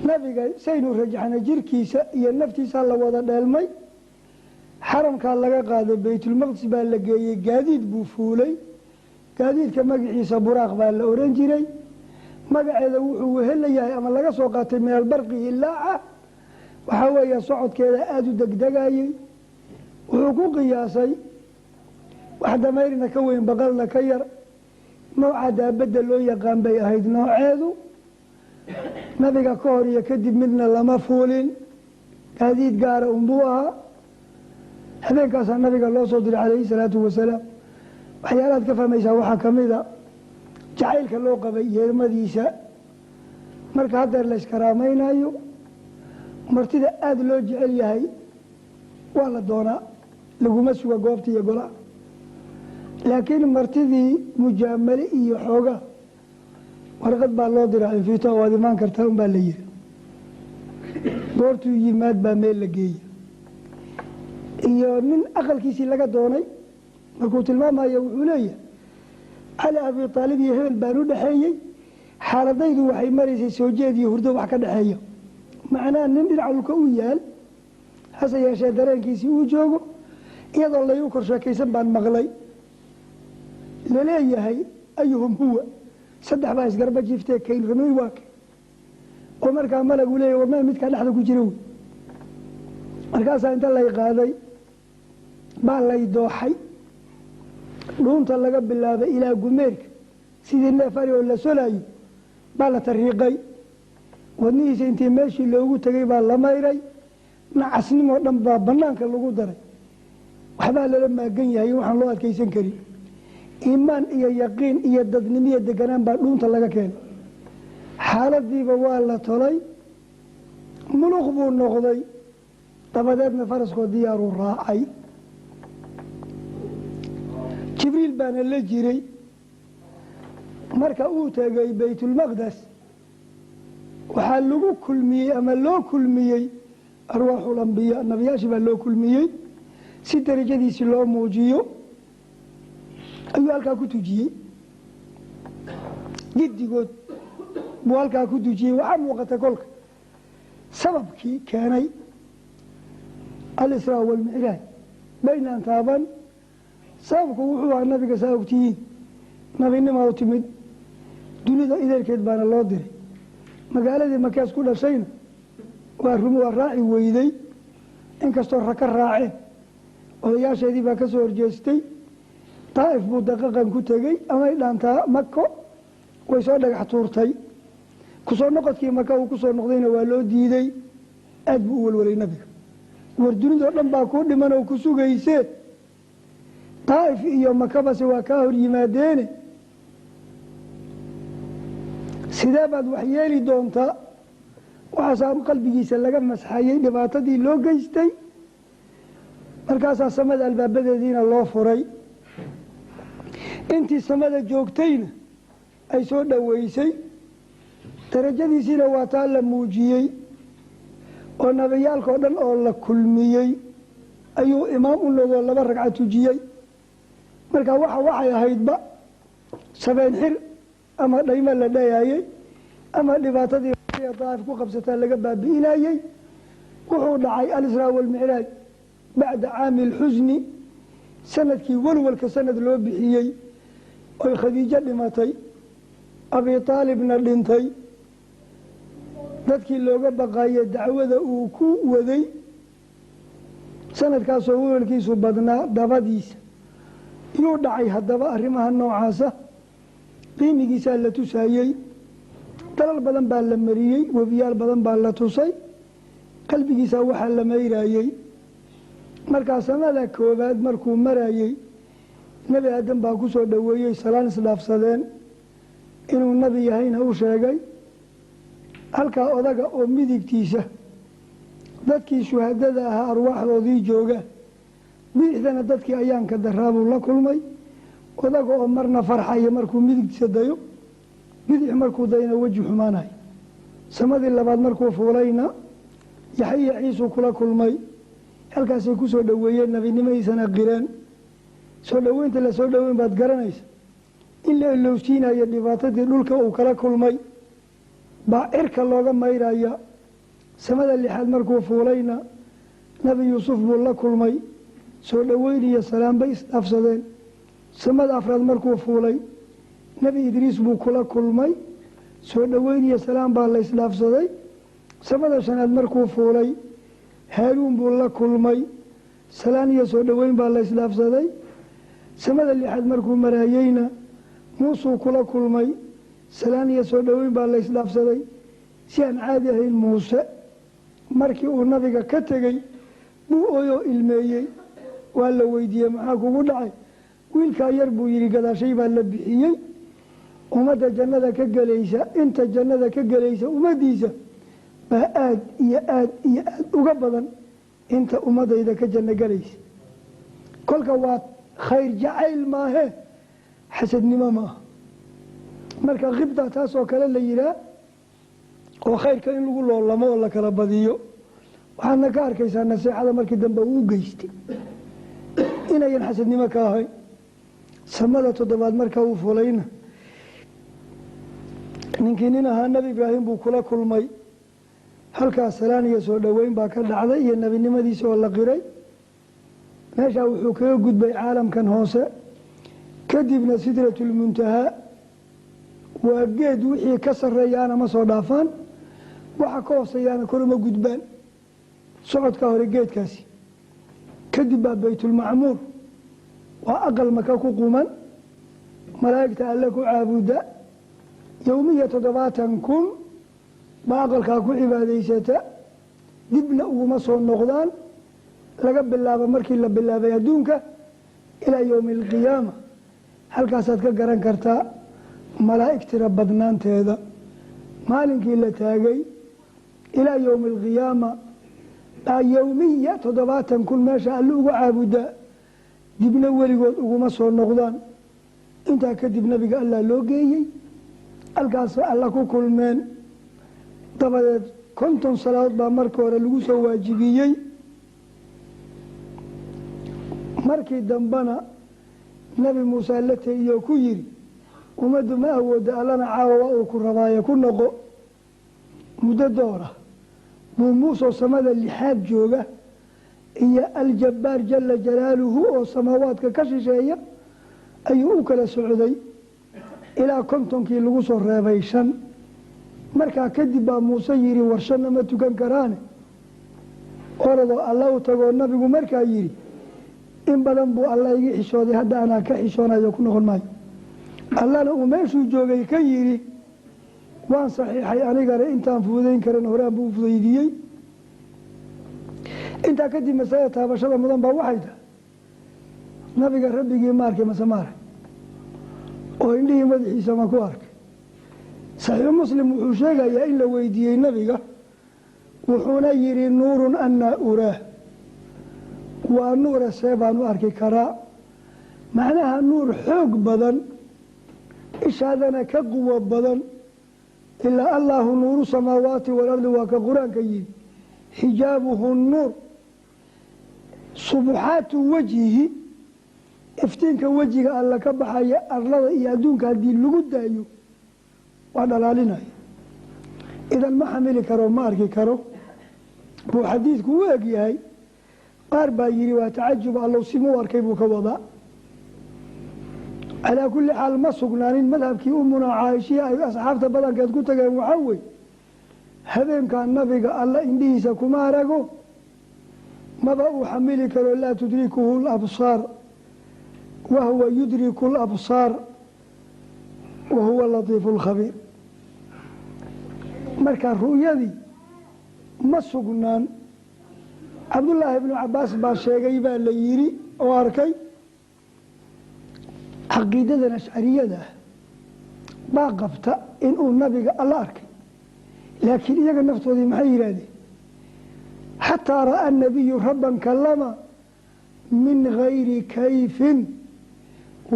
نبيك سينو رجعنا جيركيسا iyo naftiisa la wada dheelmay xaramka laga qaaday baytul maqdis baa la geeyay gaadiid buu fuulay gaadiidka magaciisa buraaq baa la oran jiray magaceeda wuxuu wehelayahay ama laga soo qaatay meel barqi ilaa waxa weeye socodkeeda aad u degdegayay wuxuu ku qiyaasay wax dameerina ka weyn baqalna ka yar nooca daabada loo yaqaan bay ahayd nooceedu nabiga ka hor iyo kadib midna lama fuulin gaadiid gaara buu ahaa habeenkaas nabiga loo soo diray calayhi salaatu wasalaam waxyaalaad ka fahmaysaa waxaa ka mid a jacaylka loo qabay yeelmadiisa marka haddeer la iskaraamaynayo martida aada loo jecel yahay waa la doonaa laguma suga goobta iyo golaha laakiin martidii mujaamale iyo xoogaa warqad baa loo diraa infito waad imaan kartaa un baa la yiri goortuu yimaad baa meel la geeya iyo nin aqalkiisii laga doonay markuu tilmaamayo wuxuu leeyahay cali abi aalib iyo hebel baan u dhexeeyey xaaladaydu waxay maraysay soo jeed iyo hurdo wax ka dhexeeya macnaha nin dhinaca dhulka u yaal hase yeeshee dareenkiisii uu joogo iyadoo layu kor sheekaysan baan maqlay laleeyahay ayuhum huwa saddex baa isgarba jiiftee kayn ramey waa kay oo markaa malagu leeyahy warmaa midkaa dhexda ku jira wey markaasaa inta lay qaaday baa lay dooxay dhuunta laga bilaabay ilaa gumeerka sidii neef ari oo la solaayo baa la tariiqay wadnihiisa intii meeshii loogu tegay baa la mayray nacasnimoo dhan baa banaanka lagu daray waxbaa lala maagan yahay waxaan loo adkaysan karin iimaan iyo yaqiin iyo dadnimo iyo deganaan baa dhuunta laga keenay xaaladiiba waa la tolay muluq buu noqday dabadeedna faraskoo diyaaruu raacay jibriil baana la jiray marka uu tegay baytulmaqdes waxaa lagu kulmiyey ama loo kulmiyey arwaaxul ambiyaa nabiyaashii baa loo kulmiyey si darajadiisii loo muujiyo ayuu halkaa ku tujiyey giddigood buu halkaa ku tujiyey waxaa muuqata kolka sababkii keenay alisraa walmicraaj baynaan taaban sababku wuxuu ahaa nabiga saa ogtihiin nabinimaa u timid dunida ideelkeed baana loo diray magaaladii makees ku dhashayna waa raaci weyday inkastoo raka raaceen odayaasheedii baa ka soo horjeestay daa'if buu daqaqan ku tegey amay dhaantaa mako way soo dhagax tuurtay kusoo noqodkii maka uu kusoo noqdayna waa loo diiday aad buu u walwalay nabiga war dunidoo dhan baa kuu dhiman oo ku sugaysee daa'if iyo makabase waa kaa hor yimaadeene sidee baad wax yeeli doontaa waxaasaa qalbigiisa laga masxayey dhibaatadii loo geystay markaasaa samada albaabadeediina loo furay intii samada joogtayna ay soo dhoweysay darajadiisiina waa taa la muujiyey oo nabiyaalkao dhan oo la kulmiyey ayuu imaam u noqdoo 2 ragca tujiyey marka waxay ahaydba sabeen xir ama dhayma la dhaayay ama dhibaatadii daa'if ku qabsataa laga baabi'inayay wuxuu dhacay al-israa wal mi'raaj bacda caami al-huzni sanadkii walwalka sanad loo bixiyey oo khadiija dhimatay abi taalibna dhintay dadkii looga baqaayay dacwada uu ku waday sanadkaasoo walwalkiisu badnaa dabadiisa yuu dhacay haddaba arrimaha noocaasa qiimigiisaa la tusaayey dalal badan baa la mariyey webiyaal badan baa la tusay qalbigiisa waxaa la mayrayey markaa sanada koobaad markuu marayey nebi aadan baa ku soo dhoweeyey salaan isdhaafsadeen inuu nebi yahayna u sheegay halkaa odaga oo midigtiisa dadkii shuhadada ahaa arwaaxdoodii jooga bidixdana dadkii ayaanka daraabuu la kulmay odaga oo marna farxaya markuu midigtiisa dayo bidix markuu dayna weji xumaanayo samadii labaad markuu fuulayna yaxya ciisuu kula kulmay halkaasay ku soo dhoweeyeen nebinimadiisana qireen soo dhoweynta la soo dhoweyn baad garanaysa in la ilowsiinayo dhibaatadii dhulka uu kala kulmay baa cirka looga mayraya samada 6aad markuu fuulayna nebi yuusuf buu la kulmay soo dhoweyn iyo salaam bay isdhaafsadeen samada 4aad markuu fuulay nebi idriis buu kula kulmay soo dhoweyn iyo salaam baa la isdhaafsaday samada 5aad markuu fuulay haaruun buu la kulmay salaan iyo soo dhoweyn baa la isdhaafsaday samada 6aad markuu maraayeyna muusuu kula kulmay salaan iyo soo dhoweyn baa la isdhaafsaday si aan caadi ahayn muuse markii uu nabiga ka tegey buu ooyoo ilmeeyey waa la weydiiyey maxaa kugu dhacay wiilkaa yar buu yidhi gadaashay baa la bixiyey ummadda jannada ka gelaysa inta jannada ka gelaysa ummaddiisa baa aad iyo aad uga badan inta ummadayda ka janno gelaysa kolka waa khayr jacayl maahe xasadnimo maaha marka khibda taasoo kale la yihaa oo khayrka in lagu loolamo oo la kala badiyo waxaadna ka arkaysaa naseexada markii dambe uu geystay inayan xasadnimo ka ahayn samada 7 marka uu fulayna ninkii nin ahaa nebi ibraahim buu kula kulmay halkaas salaan iyo soo dhoweyn baa ka dhacday iyo nebinimadiisa oo la qiray meeshaa wuxuu kaga gudbay caalamkan hoose kadibna sidratulmuntahaa waa geed wixii ka sarreeyaana ma soo dhaafaan waxa ka hooseeyaana koruma gudbaan socodka hore geedkaasi kadib baa baytulmacmuur waa aqal maka ku quman malaa'igta alle ku caabuda yowmiya 70,000 baa aqalkaa ku cibaadaysata dibna uguma soo noqdaan laga bilaabo markii la bilaabay adduunka ilaa yowmi alqiyaama halkaasaad ka garan kartaa malaa'ig tira badnaanteeda maalinkii la taagay ilaa yowmi alqiyaama baa yowmiya 70,000 meesha alle uga caabudaa dibna weligood uguma soo noqdaan intaa kadib nabiga allah loo geeyey halkaas alla ku kulmeen dabadeed 50 salaadood baa markii hore lagu soo waajibiyey markii dambena nabi muuse la tayiyoo ku yiri ummaddu ma awooda allana caawa waa uu ku rabaaye ku noqo muddo doora buu muusoo samada 6 jooga iyo aljabbaar jala jalaaluhu oo samaawaadka ka shisheeya ayuu u kala socday ilaa 50kii lagu soo reebay 5 markaa kadib baa muuse yidhi warshana ma tukan karaane oradoo alla u tagoo nabigu markaa yidhi in badan buu alla igi xishooday hadda anaa ka xishoonayo ku noqon maayo allana uu meeshuu joogay ka yidhi waan saxiixay anigana intaan fududayn karan horaan buu fudaydiyey intaa kadib masalada taabashada mudan baa waxay tahay nabiga rabbigii ma arkay mase ma arag oo indhihii madaxiisa ma ku arkay saxiix muslim wuxuu sheegayaa in la weydiiyey nabiga wuxuuna yidhi nuurun annaa uraah waa nuura see baan u arki karaa macnaha nuur xoog badan ishaadana ka quwo badan ilaa allaahu nuuru samaawaati walardi waa ka qur-aanka yidhi xijaabuhu nuur subuxaatu wejhihi iftiinka wejiga alla ka baxaya arlada iyo adduunka haddii lagu daayo waa dhalaalinaya idan ma xamili karo ma arki karo buu xadiidku u eg yahay qaar baa yidhi waa tacajub allow simuu arkay buu ka wadaa calaa kulli xaal ma sugnaanin madhabkii umuna caaishii ay asxaabta badankeed ku tageen waxaa wey habeenkaa nabiga alla indhihiisa kuma arago maba uu xamili karo laa tudrikuhu labsaar wahuwa yudriku labsaar wahuwa latiifu lkhabiir marka ru'yadii ma sugnaan cabdullaahi ibnu cabaas baa sheegay baa la yidhi oo arkay caqiidadan ashcariyada baa qabta inuu nabiga alla arkay laakiin iyaga naftoodii maxay yidhaahdeen xataa ra'aa nabiyu rabban kalama min gayri kayfin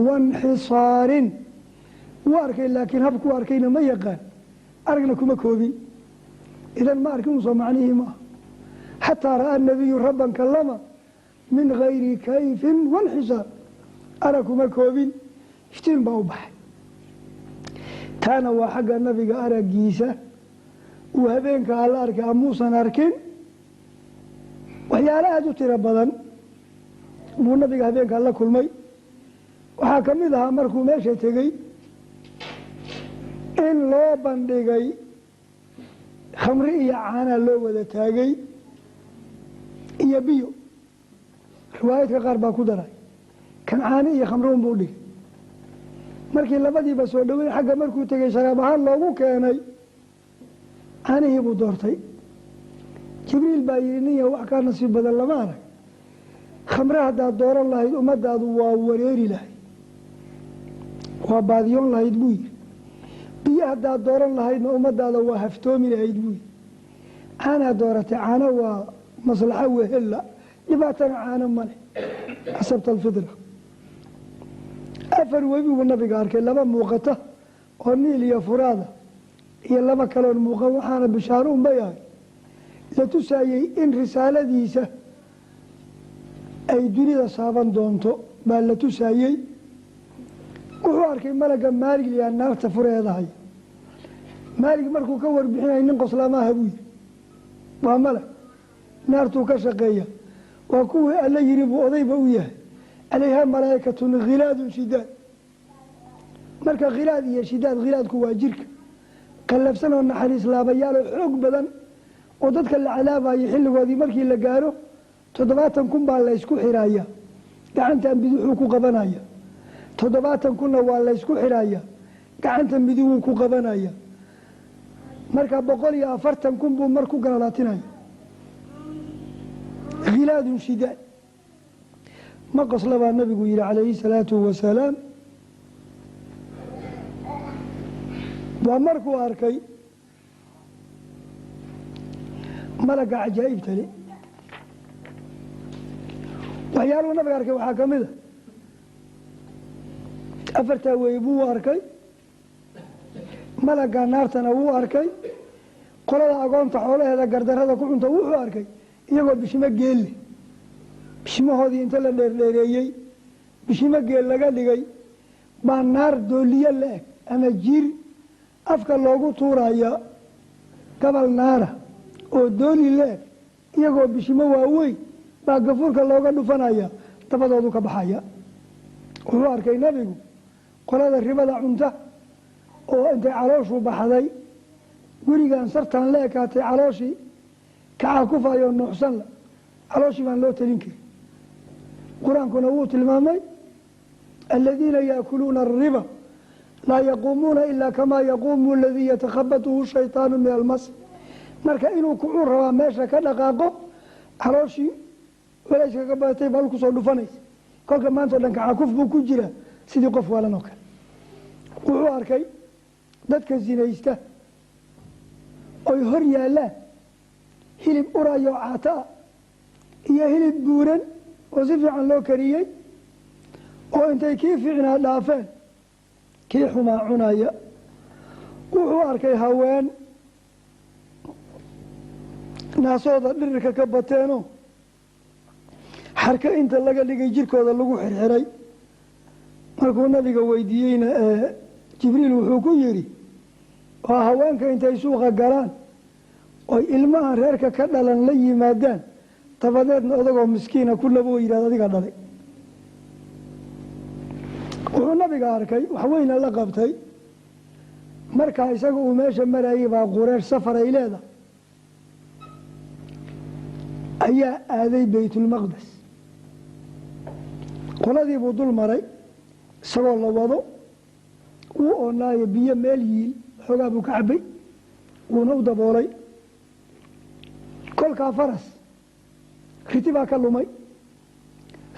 wainxisaarin wuu arkay laakiin habkuu arkayna ma yaqaan aragna kuma koobin idan ma arkin usoo macnihii maaha xataa ra'aa nabiyu rabban kalama min gayri kayfin wainxisaar arag kuma koobin iftiin baa u baxay taana waa xagga nabiga araggiisa uu habeenka alla arkay amuusan arkin waxyaalo aada u tiro badan buu nabiga habeenka la kulmay waxaa ka mid ahaa markuu meesha tegey in loo bandhigay khamri iyo caana loo wada taagay iyo biyo riwaayadka qaar baa ku daray kan caani iyo khamri unbuu dhigay markii labadiiba soo dhowey xagga markuu tegey sharaab ahaan loogu keenay caanihii buu doortay jibriil baa yidhi ninya wax kaa nasiib badan lama arag khamre haddaad dooran lahayd ummadaadu waa wareeri lahayd waa baadiyoon lahayd buu yidhi biyo haddaad dooran lahaydna ummadaada waa haftoomi lahayd buu yidhi caanaad dooratay caano waa maslaxo wehella dhibaatana caano male xasabta alfidra afar webi buu nabiga arkay laba muuqata oo niil iyo furaada iyo laba kaloon muuqan waxaana bishaaro unba yahay la tusaayey in risaaladiisa ay dunida saaban doonto baa la tusaayey wuxuu arkay malaga maalig liyaa naarta fureedahay maalig markuu ka warbixinay nin qoslaamaha buu yidhi waa malag naartuu ka shaqeeya waa kuwii alla yidhi buu odayba u yahay calayhaa malaa'ikatun khilaadun shidaad marka khilaad iyo shidaad khilaadku waa jirka qallafsan oo naxariis laabayaaloo xoog badan oo dadka la calaabayo xilligoodii markii la gaaro 70 kun baa laysku xiraya gacantan bidixuu ku qabanaya 70 kunna waa laysku xiraya gacantan bidixuu ku qabanaya marka 140 kun buu mar ku galaatinaya khilaadun shidaad ma qoslabaa nabigu yidhi calayhi salaatu wasalaam waa markuu arkay malaga cajaa'ibta le waxyaaluhu nabiga arkay waxaa ka mid a afartaa wey buu arkay malaga naartana wuu arkay qolada agoonta xoolaheeda gardarada ku cunta wuxuu arkay iyagoo bishimo geel leh bishimahoodii inta la dheerdheereeyey bishimo geel laga dhigay baa naar dooliye la eg ama jiir afka loogu tuuraya gabal naara oo dooli la eg iyagoo bishimo waaweyn baa gafuurka looga dhufanaya dabadoodu ka baxaya wuxuu arkay nabigu qolada ribada cunta oo intay calooshuu baxday gurigan sartaan la ekaatay calooshii kacakufayo nuuxsan la calooshii baan loo talin karin qur-aankuna wuu tilmaamay aladiina yaakuluuna ariba laa yaquumuuna ilaa kamaa yaquumu aladii yatakhabatuhu shaytaanu min almas marka inuu kucuu rabaa meesha ka dhaqaaqo calooshii walayska ka badatay bal kusoo dhufanaysa kolka maanta o dhan kacakuf buu ku jiraa sidii qof waalan oo kale wuxuu arkay dadka sinaysta oy hor yaallaan hilib urayo caato ah iyo hilib buuran oo si fiican loo kariyey oo intay kii fiicnaa dhaafeen kii xumaa cunaya wuxuu arkay haween naasooda dhirirka ka bateenoo xarka inta laga dhigay jirkooda lagu xirxiray markuu nabiga weydiiyeyna jibriil wuxuu ku yidhi waa haweenka intay suuqa galaan oy ilmahan reerka ka dhalan la yimaadaan dabadeedna odagoo miskiina ku naboo yidhahda adiga dhalay wuxuu nabiga arkay waxweyna la qabtay markaa isaga uu meesha marayay baa qureesh safar ay leedahay ayaa aaday baytulmaqdes qoladii buu dul maray isagoo la wado wuu oonaayo biyo meel yiil xoogaa buu ka cabay wuuna u daboolay kolkaa faras riti baa ka lumay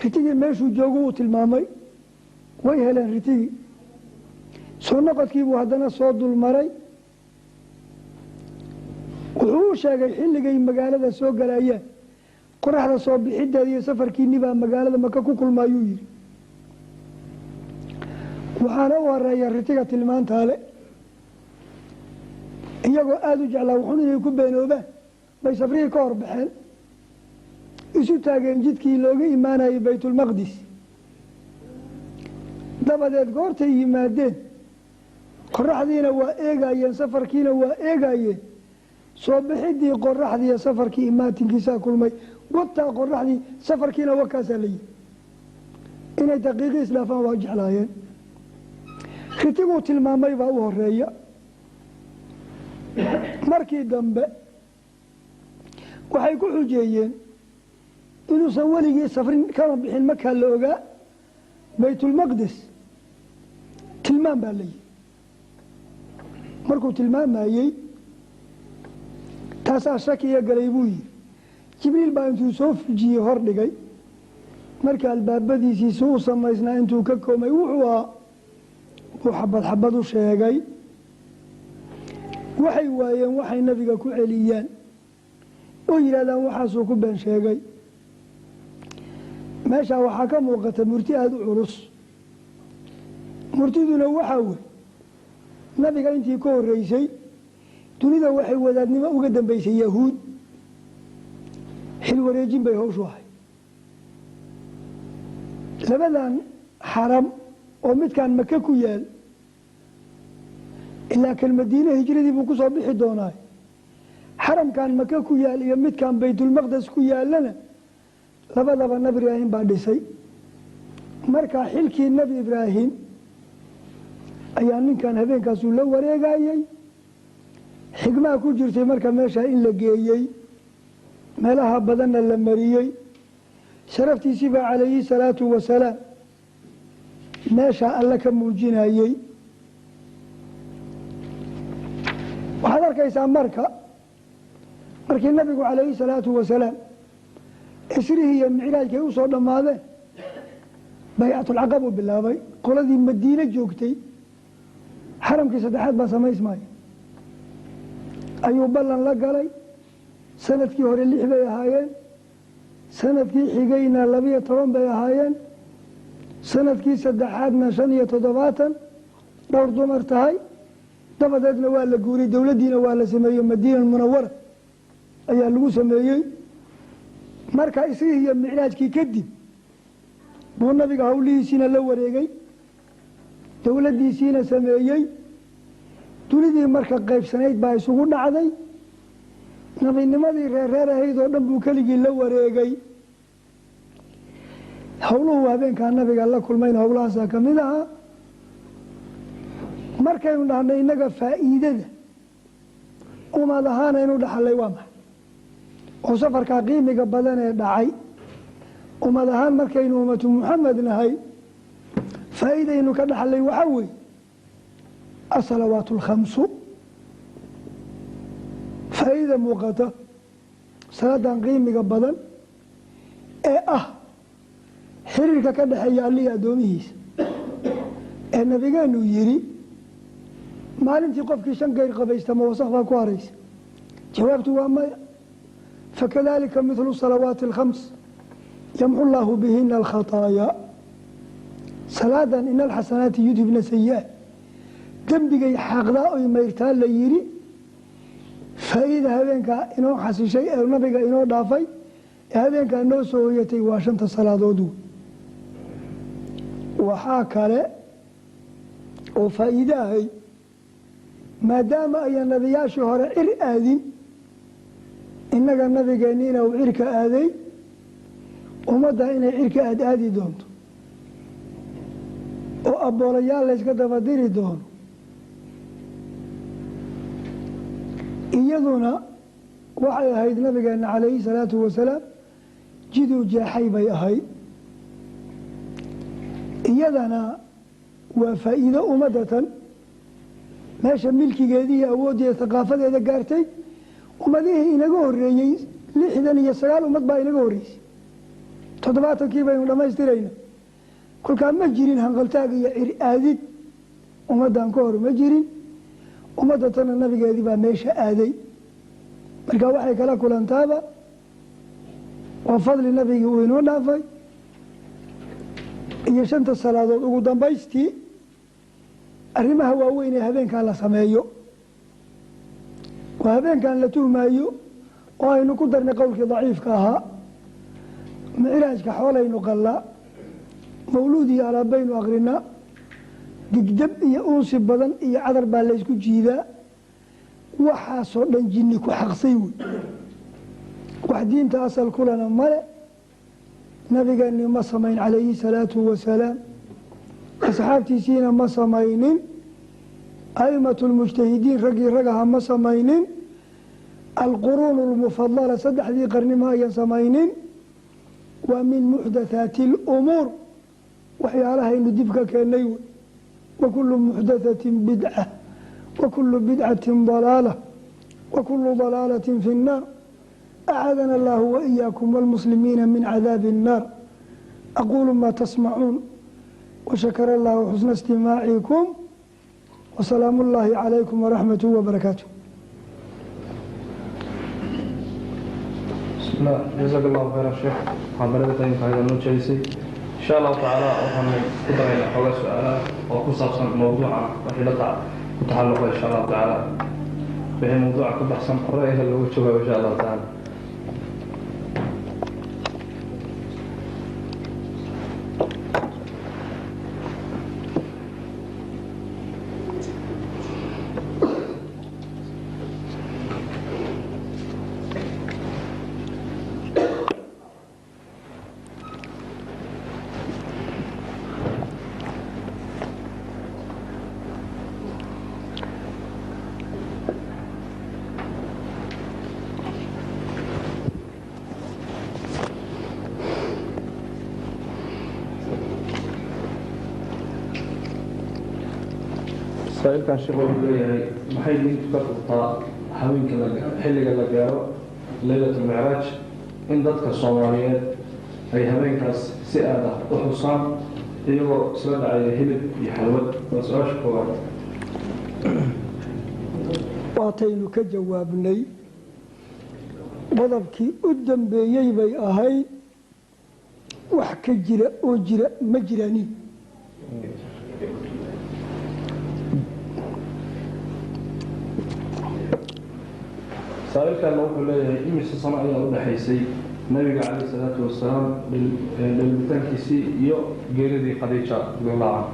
ritigii meeshuu joogu uu tilmaamay way heleen ritigii soo noqodkiibuu haddana soo dulmaray wuxuu u sheegay xilligay magaalada soo galayeen qoraxda soo bixideeda iyo safarkiinni baa magaalada maka ku kulmaayuu yidhi waxaana u horeeya ritiga tilmaantaale iyagoo aada u jeclaa wuxuun inay ku beenoobaan bay safrihii ka hor baxeen isu taageen jidkii looga imaanayay baytulmaqdis dabadeed goortay yimaadeen qoraxdiina waa eegayeen safarkiina waa eegayeen soo bixidii qoraxdiiyo safarkii imaatinkiisaa kulmay wataa qoraxdii safarkiina wakaasaa la yihi inay daqiiqi isdhaafaan waa jeclaayeen ritiguu tilmaamay baa u horeeya markii dambe waxay ku xujeeyeen inuusan weligii safrin kana bixin makaa la ogaa baytulmaqdes tilmaam baa la yihi markuu tilmaamayey taasaa shakiya galay buu yihi jibriil baa intuu soo fujiyey hor dhigay marka albaabadiisiisu u samaysnaa intuu ka koomay wuxuu ahaa buu xabad xabad u sheegay waxay waayeen waxay nabiga ku celiyaan oo yidhahdaan waxaasuu ku been sheegay meeshaa waxaa ka muuqata murti aada u culus murtiduna waxaa wey nabiga intii ka horeysay dunida waxay wadaadnimo uga dambeysay yahuud xil wareejin bay hawshu ahay labadan xaram oo midkaan maka ku yaal ilaa kan madiine hijradii buu ku soo bixi doonaa xaramkan maka ku yaal iyo midkaan baytulmaqdes ku yaalana labadaba nabi ibraahim baa dhisay markaa xilkii nebi ibraahim ayaa ninkan habeenkaasuu la wareegayey xigmaa ku jirtay marka meeshaa in la geeyey meelaha badanna la mariyey sharaftiisii baa calayhi salaatu wasalaam meeshaa alle ka muujinayey waxaad arkaysaa markii nabigu calayhi salaatu wasalaam isrihii iyo micraajkay u soo dhammaadeen baycatulcaqab uu bilaabay qoladii madiine joogtay xaramkii saddexaad baa samaysmaya ayuu ballan la galay sanadkii hore 6 bay ahaayeen sanadkii xigayna 12 bay ahaayeen sanadkii saddexaadna 75 dhowr dumar tahay dabadeedna waa la guuray dowladdiina waa la sameeyey madiina munawara ayaa lagu sameeyey marka isrihii iyo micraajkii kadib buu nabiga hawlihiisiina la wareegay dowladdiisiina sameeyey dunidii marka qaybsanayd baa isugu dhacday nabinimadii reer ahayd oo dhan buu keligii la wareegay howluhu habeenkaa nabiga la kulmayna howlahaasaa ka mid ahaa markaynu dhahnay innaga faa'iidada ummad ahaana inu dhaxallay waa maxay oo safarkaa qiimiga badan ee dhacay ummad ahaan markaynu ummatu muxamed nahay faa'iidaynu ka dhaxallay waxaa weeye asalawaatu alkhamsu faa'iida muuqata salaadan qiimiga badan ee ah xiriirka ka dhexeeya allihii addoomihiisa ee nabigeenu yidhi maalintii qofkii 5 geyr qabaysta ma wasakh baa ku haraysa jawaabtu waa maya fakadalika midlu salawaati alkhams yamxu llaahu bihina alkhataaya salaadan ina alxasanaati yudhibna sayi'aat dembigay xaaqdaa oy mayrtaa la yidhi faa'iida habeenkaa inoo xasishay ee nabiga inoo dhaafay ee habeenkaa noo soo hoyatay waa 5 salaadood waxaa kale oo faa'iide ahay maadaama ayaa nabiyaashii hore cir aadin innaga nabigeenniina uu cirka aaday ummadda inay cirka aadi doonto oo abboolayaal layska dabadiri doono iyaduna waxay ahayd nabigeenna calayhi salaatu wasalaam jiduu jeexay bay ahayd iyadana waa faa'iido ummadatan meesha milkigeedii iyo awooddeeda thaqaafadeeda gaartay ummadihii inaga horeeyey 69 ummad baa inaga horeysay 70kii baynu dhammaystirayna kolkaa ma jirin hanqaltaag iyo cir aadid ummaddan ka hor ma jirin ummaddatana nabigeedii baa meesha aaday marka waxay kala kulantaaba waa fadli nabigii uu inoo dhaafay iyo 5 salaadood ugu dambaystii arrimaha waaweyn ee habeenkan la sameeyo waa habeenkan la tuhmaayo oo aynu ku darnay qowlkii daciifka ahaa micraajka xoolaynu qallaa mawluud iyo alaabaynu akrinaa digdab iyo uunsi badan iyo cadar baa laysku jiidaa waxaasoo dhan jinni ku xaqsay wey wax diinta asal kulana male nabigeenni ma samayn calayhi salaatu wasalaam asxaabtiisiina ma samaynin aimatu lmujtahidiin raggii ragaha ma samaynin alquruun almufadala 3dii qarni ma ayan samaynin waa min muxdathaati اlumuur waxyaalahaynu dib ka keennay wey wakulu muxdathatin bidca wakulu bidcatin dalaala wakulu dalaalatin fi اnnaar acaadana allahu waإiyaakum wاlmuslimiina min cadaabi الnaar aquulu ma tasmacuun washakara allahu xusna istimaacikum wasalaamu اllahi calaykum waraxmatuh wabarakaatuh جزاك الله خيرا شيخ محاضرة طيب هذا نوتشيسي شاء الله تعالى وحنا كدرنا حول سؤال وخصوصا موضوع وحيلة كتعلق إن شاء الله تعالى به موضوع كل أحسن قرية اللي هو شباب إن شاء الله تعالى. سائلكان sheekhu wuxuu leeyahay maxay diintu ka qabtaa haweenka xilliga la gaaro laylatul micraaj in dadka Soomaaliyeed ay habeenkaas si aad ah u xusaan iyagoo isla dhacay hilib iyo xalwad su'aasha koowaad waataynu ka jawaabnay qodobkii u dambeeyay bay ahayd wax ka jira oo jira ma jiraanin سائلكان wuxuu leeyahay imisa sano ayaa u dhaxaysay nabiga kaleey salaatu wasalaam dhulitaankiisii iyo geeridii Khadiija radhiyallahu anha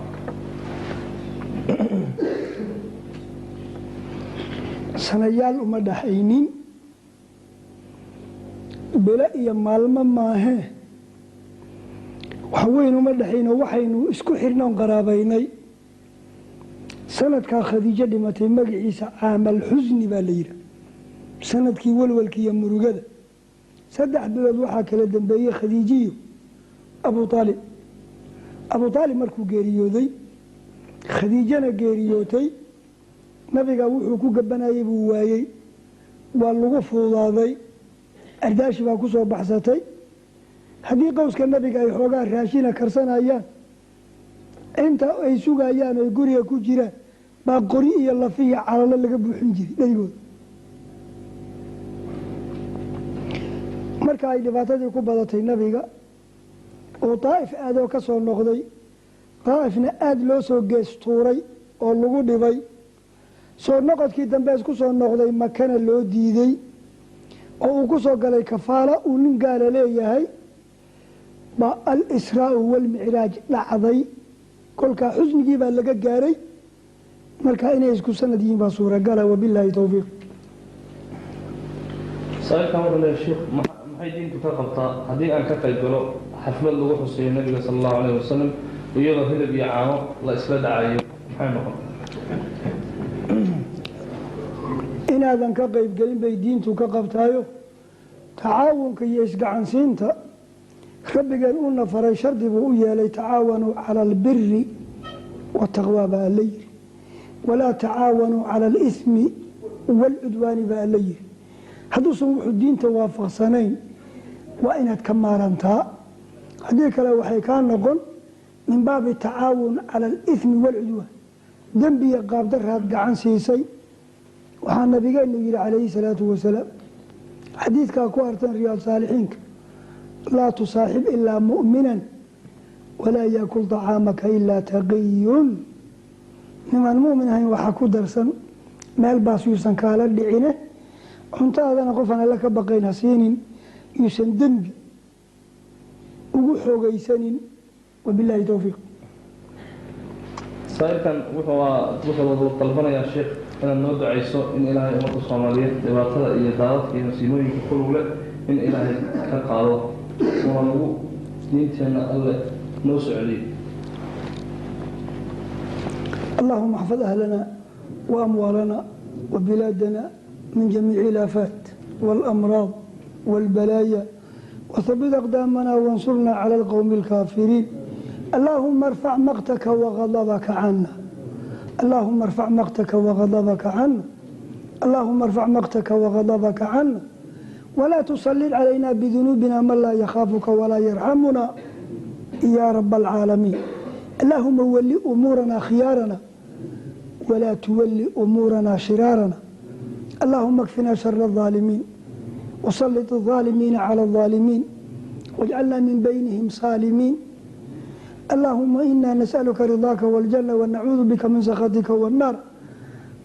sanayaal uma dhaxaynin bila iyo maalmo maahe wax weyn uma dhaxayno waxaynu isku xirnoon qaraabaynay sanadka Khadiija dhimatay magaciisa aamal xusni baa la yiraahdaa sanadkii walwalkii iyo murugada 3 bilood waxaa kala dambeeyay Khadiijiyo Abu Talib markuu geeriyooday Khadiijana geeriyootay nabiga wuxuu ku gabanayay buu waayay waa lagu fuudaaday ardaashi baa ku soo baxsatay haddii qowska nabiga ay xoogaa raashina karsanayaan inta ay sugayaan ay guriga ku jiraan baa qori iyo lafiya calalo laga buuxin jiray dhaygood marka ay dhibaatadii ku badatay nabiga oo Taa'if aadoo ka soo noqday Taa'ifna aad loo soo geestuuray oo lagu dhibay soo noqodkii dambe isku soo noqday Makana loo diiday oo uu ku soo galay kafaala uu nin gaala leeyahay ba al-Israa wal Mi'raaj dhacday kolka xusnigii baa laga gaaray marka inay isku sanad yihiin baa suuragal ah wabillahi tawfiiq سائلكان wuxuu leeyahay sheekh maxay diintu ka qabtaa haddii aan ka qayb galo xaflad lagu xuseeyo nabiga sallallahu alayhi wasallam iyadoo hilib iyo caano la isla dhacayo maxay noqon inaadan ka qayb galin bay diintu ka qabtaayo tacaawunka iyo isgacansiinta rabbigeen u nafaray shardi buu u yeelay tacaawanu cala albirri wataqwa baa la yiri walaa tacaawanu cala alismi walcudwaani baa la yiri hadduusan wuxuu diinta waafaqsanayn waa inaad ka maarantaa haddii kale waxay kaa noqon min baabi tacaawun cala alismi walcudwaan dembiga qaabdaraad gacan siisay waxaa nabigeenu yidhi calayhi salaatu wasalaam xadiidkaa ku artan riyaad saalixiinka laa tusaaxib ilaa mu'minan walaa yaakul طacaamaka ilaa taqiyun nimaan mu'min ahayn waxaa ku darsan meel baas yuusan kaala dhicine cuntaadana qofaan alla ka baqayn ha siinin yuusan dembi ugu xoogaysanin wabilaahi towfiiq سائلكان wuxuu dalbanayaa sheekh inaad noo ducayso in ilaahay ummadda Soomaaliyeed dhibaatada iyo daadadka iyo musiibooyinka ku lug leh in ilaahay ka qaado oo nagu diinteena alle noo socdiyo اللهم احفظ أهلنا وأموالنا وبلادنا من جميع الآفات والأمراض والبلايا وثبت أقدامنا وانصرنا على القوم الكافرين اللهم ارفع مقتك وغضبك عنا اللهم ارفع مقتك وغضبك عنا اللهم ارفع مقتك وغضبك عنا ولا تسلط علينا بذنوبنا من لا يخافك ولا يرحمنا يا رب العالمين اللهم ولي أمورنا خيارنا ولا تولي أمورنا شرارنا اللهم اكفنا شر الظالمين وسلط الظالمين على الظالمين واجعلنا من بينهم سالمين allahuma inaa nasaluka ridaaka wاljanna wanacuudu bika min sakhatika wاnnaar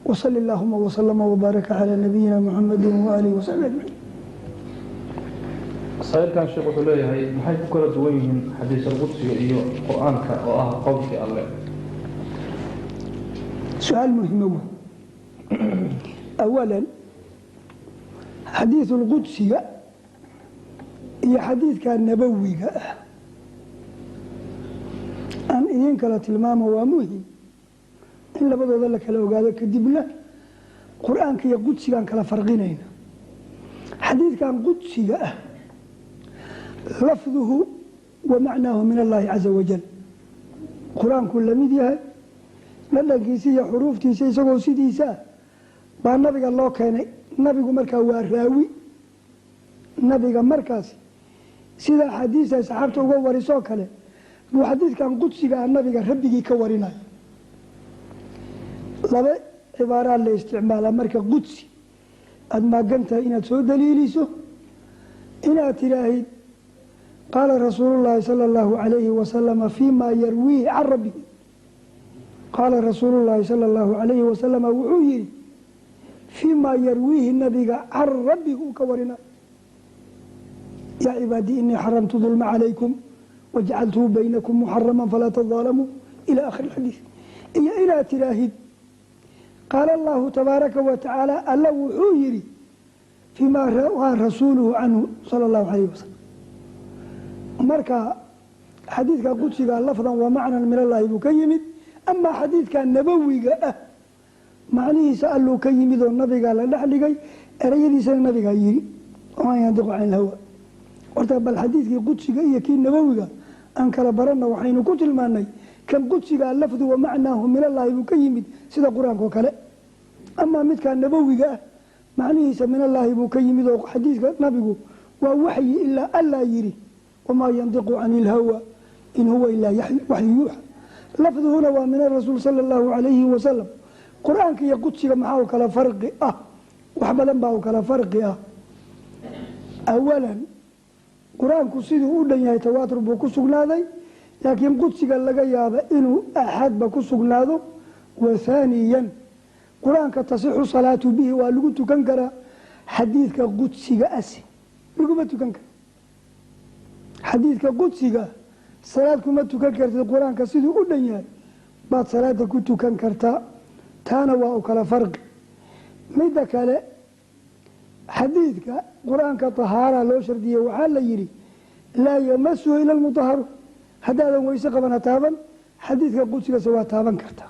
wsali اllahuma wslama wbaaraka calى nabiyina muxamadi waaalihi wasaxbi ajmaciin. saa'ilkan sheekh wuxuu leeyahay maxay ku kala duwan yihiin xadiisul qudsiga iyo qur-aanka oo ah qowlkii alle? su-aal muhima wey. awalan xadiisul qudsiga iyo xadiidka nabowiga ah aan idin kala tilmaamo waa muhim in labadooda la kala ogaado, kadibna qur-aanka iyo qudsigaan kala farqinayna. xadiidkan qudsiga ah lafduhu wa macnaahu min allahi caza wajal, qur-aankuu la mid yahay, dhadhankiisa iyo xuruuftiisa isagoo sidiisaa baa nabiga loo keenay. nabigu markaa waa raawi, nabiga markaasi sida axaadiista ay saxaabta uga warisoo kale buu xadiidkan qudsiga ah nabiga rabbigii ka warinayo. laba cibaaraad la isticmaalaa marka qudsi aada maagantahay inaad soo daliiliso, inaad tidhaahid qaala rasuulu llaahi sala allahu calayhi wasalama fii maa yarwiihi can rabbihi. qaala rasuulu llaahi sala allahu calayhi wasalama wuxuu yihi fii maa yarwiihi nabiga can rabbihi uu ka warinayo. yaa cibaadii inii xaramtu dulma calaykum wajacaltuhu baynakum muxaraman falaa tadaalamuu ilaa akhiri xadiis. iyo inaad tidhaahid qaala allahu tabaaraka wa tacaala alla wuxuu yihi fii maa rawaa rasuuluhu canhu sala allahu calayhi wasalam. marka xadiidka qudsiga lafdan wa macnan min allaahi buu ka yimid. amaa xadiidka nabowiga ah macnihiisa alluu ka yimid oo nabigaa la dhex dhigay, erayadiisana nabigaa yihi wamaa yandiqu can ilhawa. horta bal xadiidkii qudsiga iyo kii nabowiga aan kala baranna waxaynu ku tilmaanay kan qudsigaa lafdu wa macnaahu min allaahi buu ka yimid sida qur-aanka oo kale. amaa midkaa nabowiga ah macnihiisa min allaahi buu ka yimid oo xadiidka nabigu waa waxyi ilaa allaa yihi wamaa yandiqu can ilhawa in huwa ilaa waxyu yuuxa. lafduhuna waa min arasuul sala allahu calayhi wasalam. qur-aanka iyo qudsiga maxaa u kala farqi ah? wax badan baa u kala farqi ah. awalan qur-aanku siduu u dhan yahay tawaatur buu ku sugnaaday, laakiin qudsiga laga yaaba inuu axadba ku sugnaado. wa haaniyan qur-aanka tasixu salaatu bihi waa lagu tukan karaa, xadiidka qudsiga asi laguma tukan karo. xadiidka qudsiga salaad kuma tukan kartid, qur-aanka siduu u dhan yahay baad salaada ku tukan kartaa. taana waa u kala farqi. midda kale xadiidka qur-aanka tahaara loo shardiyey, waxaa la yihi laa yamasuhu ila lmutaharu. haddaadan weyse qaban ha taaban, xadiidka qudsigase waa taaban kartaa.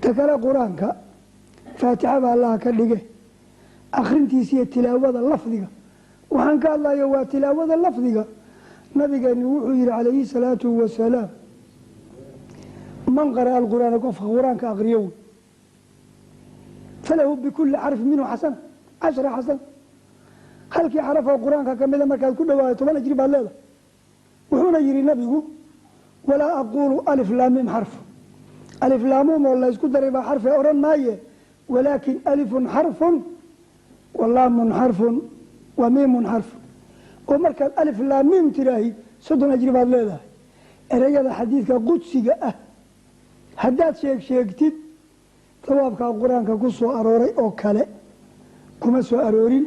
ta kale qur-aanka faatixada allaha ka dhige, akrintiisa iyo tilaawada lafdiga waxaan ka hadlayo waa tilaawada lafdiga. nabigeeni wuxuu yihi calayhi salaatu wasalaam man qara'a alqur'aana qofka qur-aanka akriyo wey falahu bikuli xarfi minhu xasana 10 xasana. halkii xaraf oo qur-aanka kamida markaad ku dhawaayo 10 ajri baad leedahay. wuxuuna yihi nabigu walaa aquulu alif laamim xarfu, alif laamum oo la isku daray baa xarfe odhan maaye, walaakin alifun xarfun wa laamun xarfun wa miimun xarfun. oo markaad alif laamim tiraahi 30 ajri baad leedahay. ereyada xadiidka qudsiga ah haddaad sheegtid hawaabkaa qur-aanka ku soo arooray oo kale kuma soo aroorin.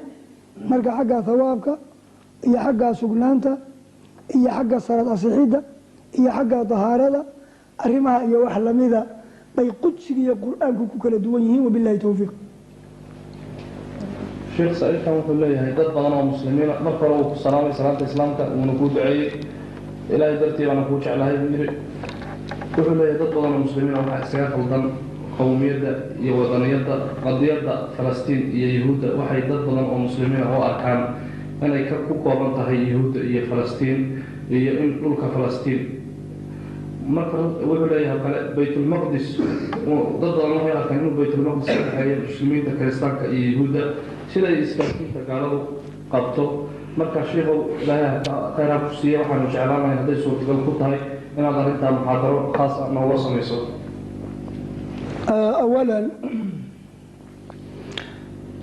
marka xagga hawaabka iyo xagga sugnaanta iyo xagga sanad asixidda iyo xagga dahaarada arrimaha iyo wax lamida bay qudsiga iyo qur-aanku ku kala duwan yihiin. wabilahi towfiiq. sheekh saa'ilkan wuxuu leeyahay dad badan oo muslimiina marka hore uu ku salaamay salaanta islaamka uuna kuu duceeyey ilaahay dartii baana kuu jeclahay buu yiri. wuxuu leeyahay dad badan oo muslimiina waxaa iskaga qaldan qowmiyadda iyo wadaniyadda qadiyadda falastiin iyo yahuudda. waxay dad badan oo muslimiina u arkaan inay ku kooban tahay yahuudda iyo falastiin iyo in dhulka falastiin. marka wuxuu leeyahay kale baytulmaqdis, dad badan waxay arkaan inuu baytulmaqdis ka dhexeeyo muslimiinta kiristaanka iyo yahuudda siday iskaashiinta gaaladu qabto. marka sheekhow ilaahay khayraa ku siiya, waxaanu jeclaanahay hadday suurtagal ku tahay inaad arrintaa muxaadaro khaas ah nooga samayso. awalan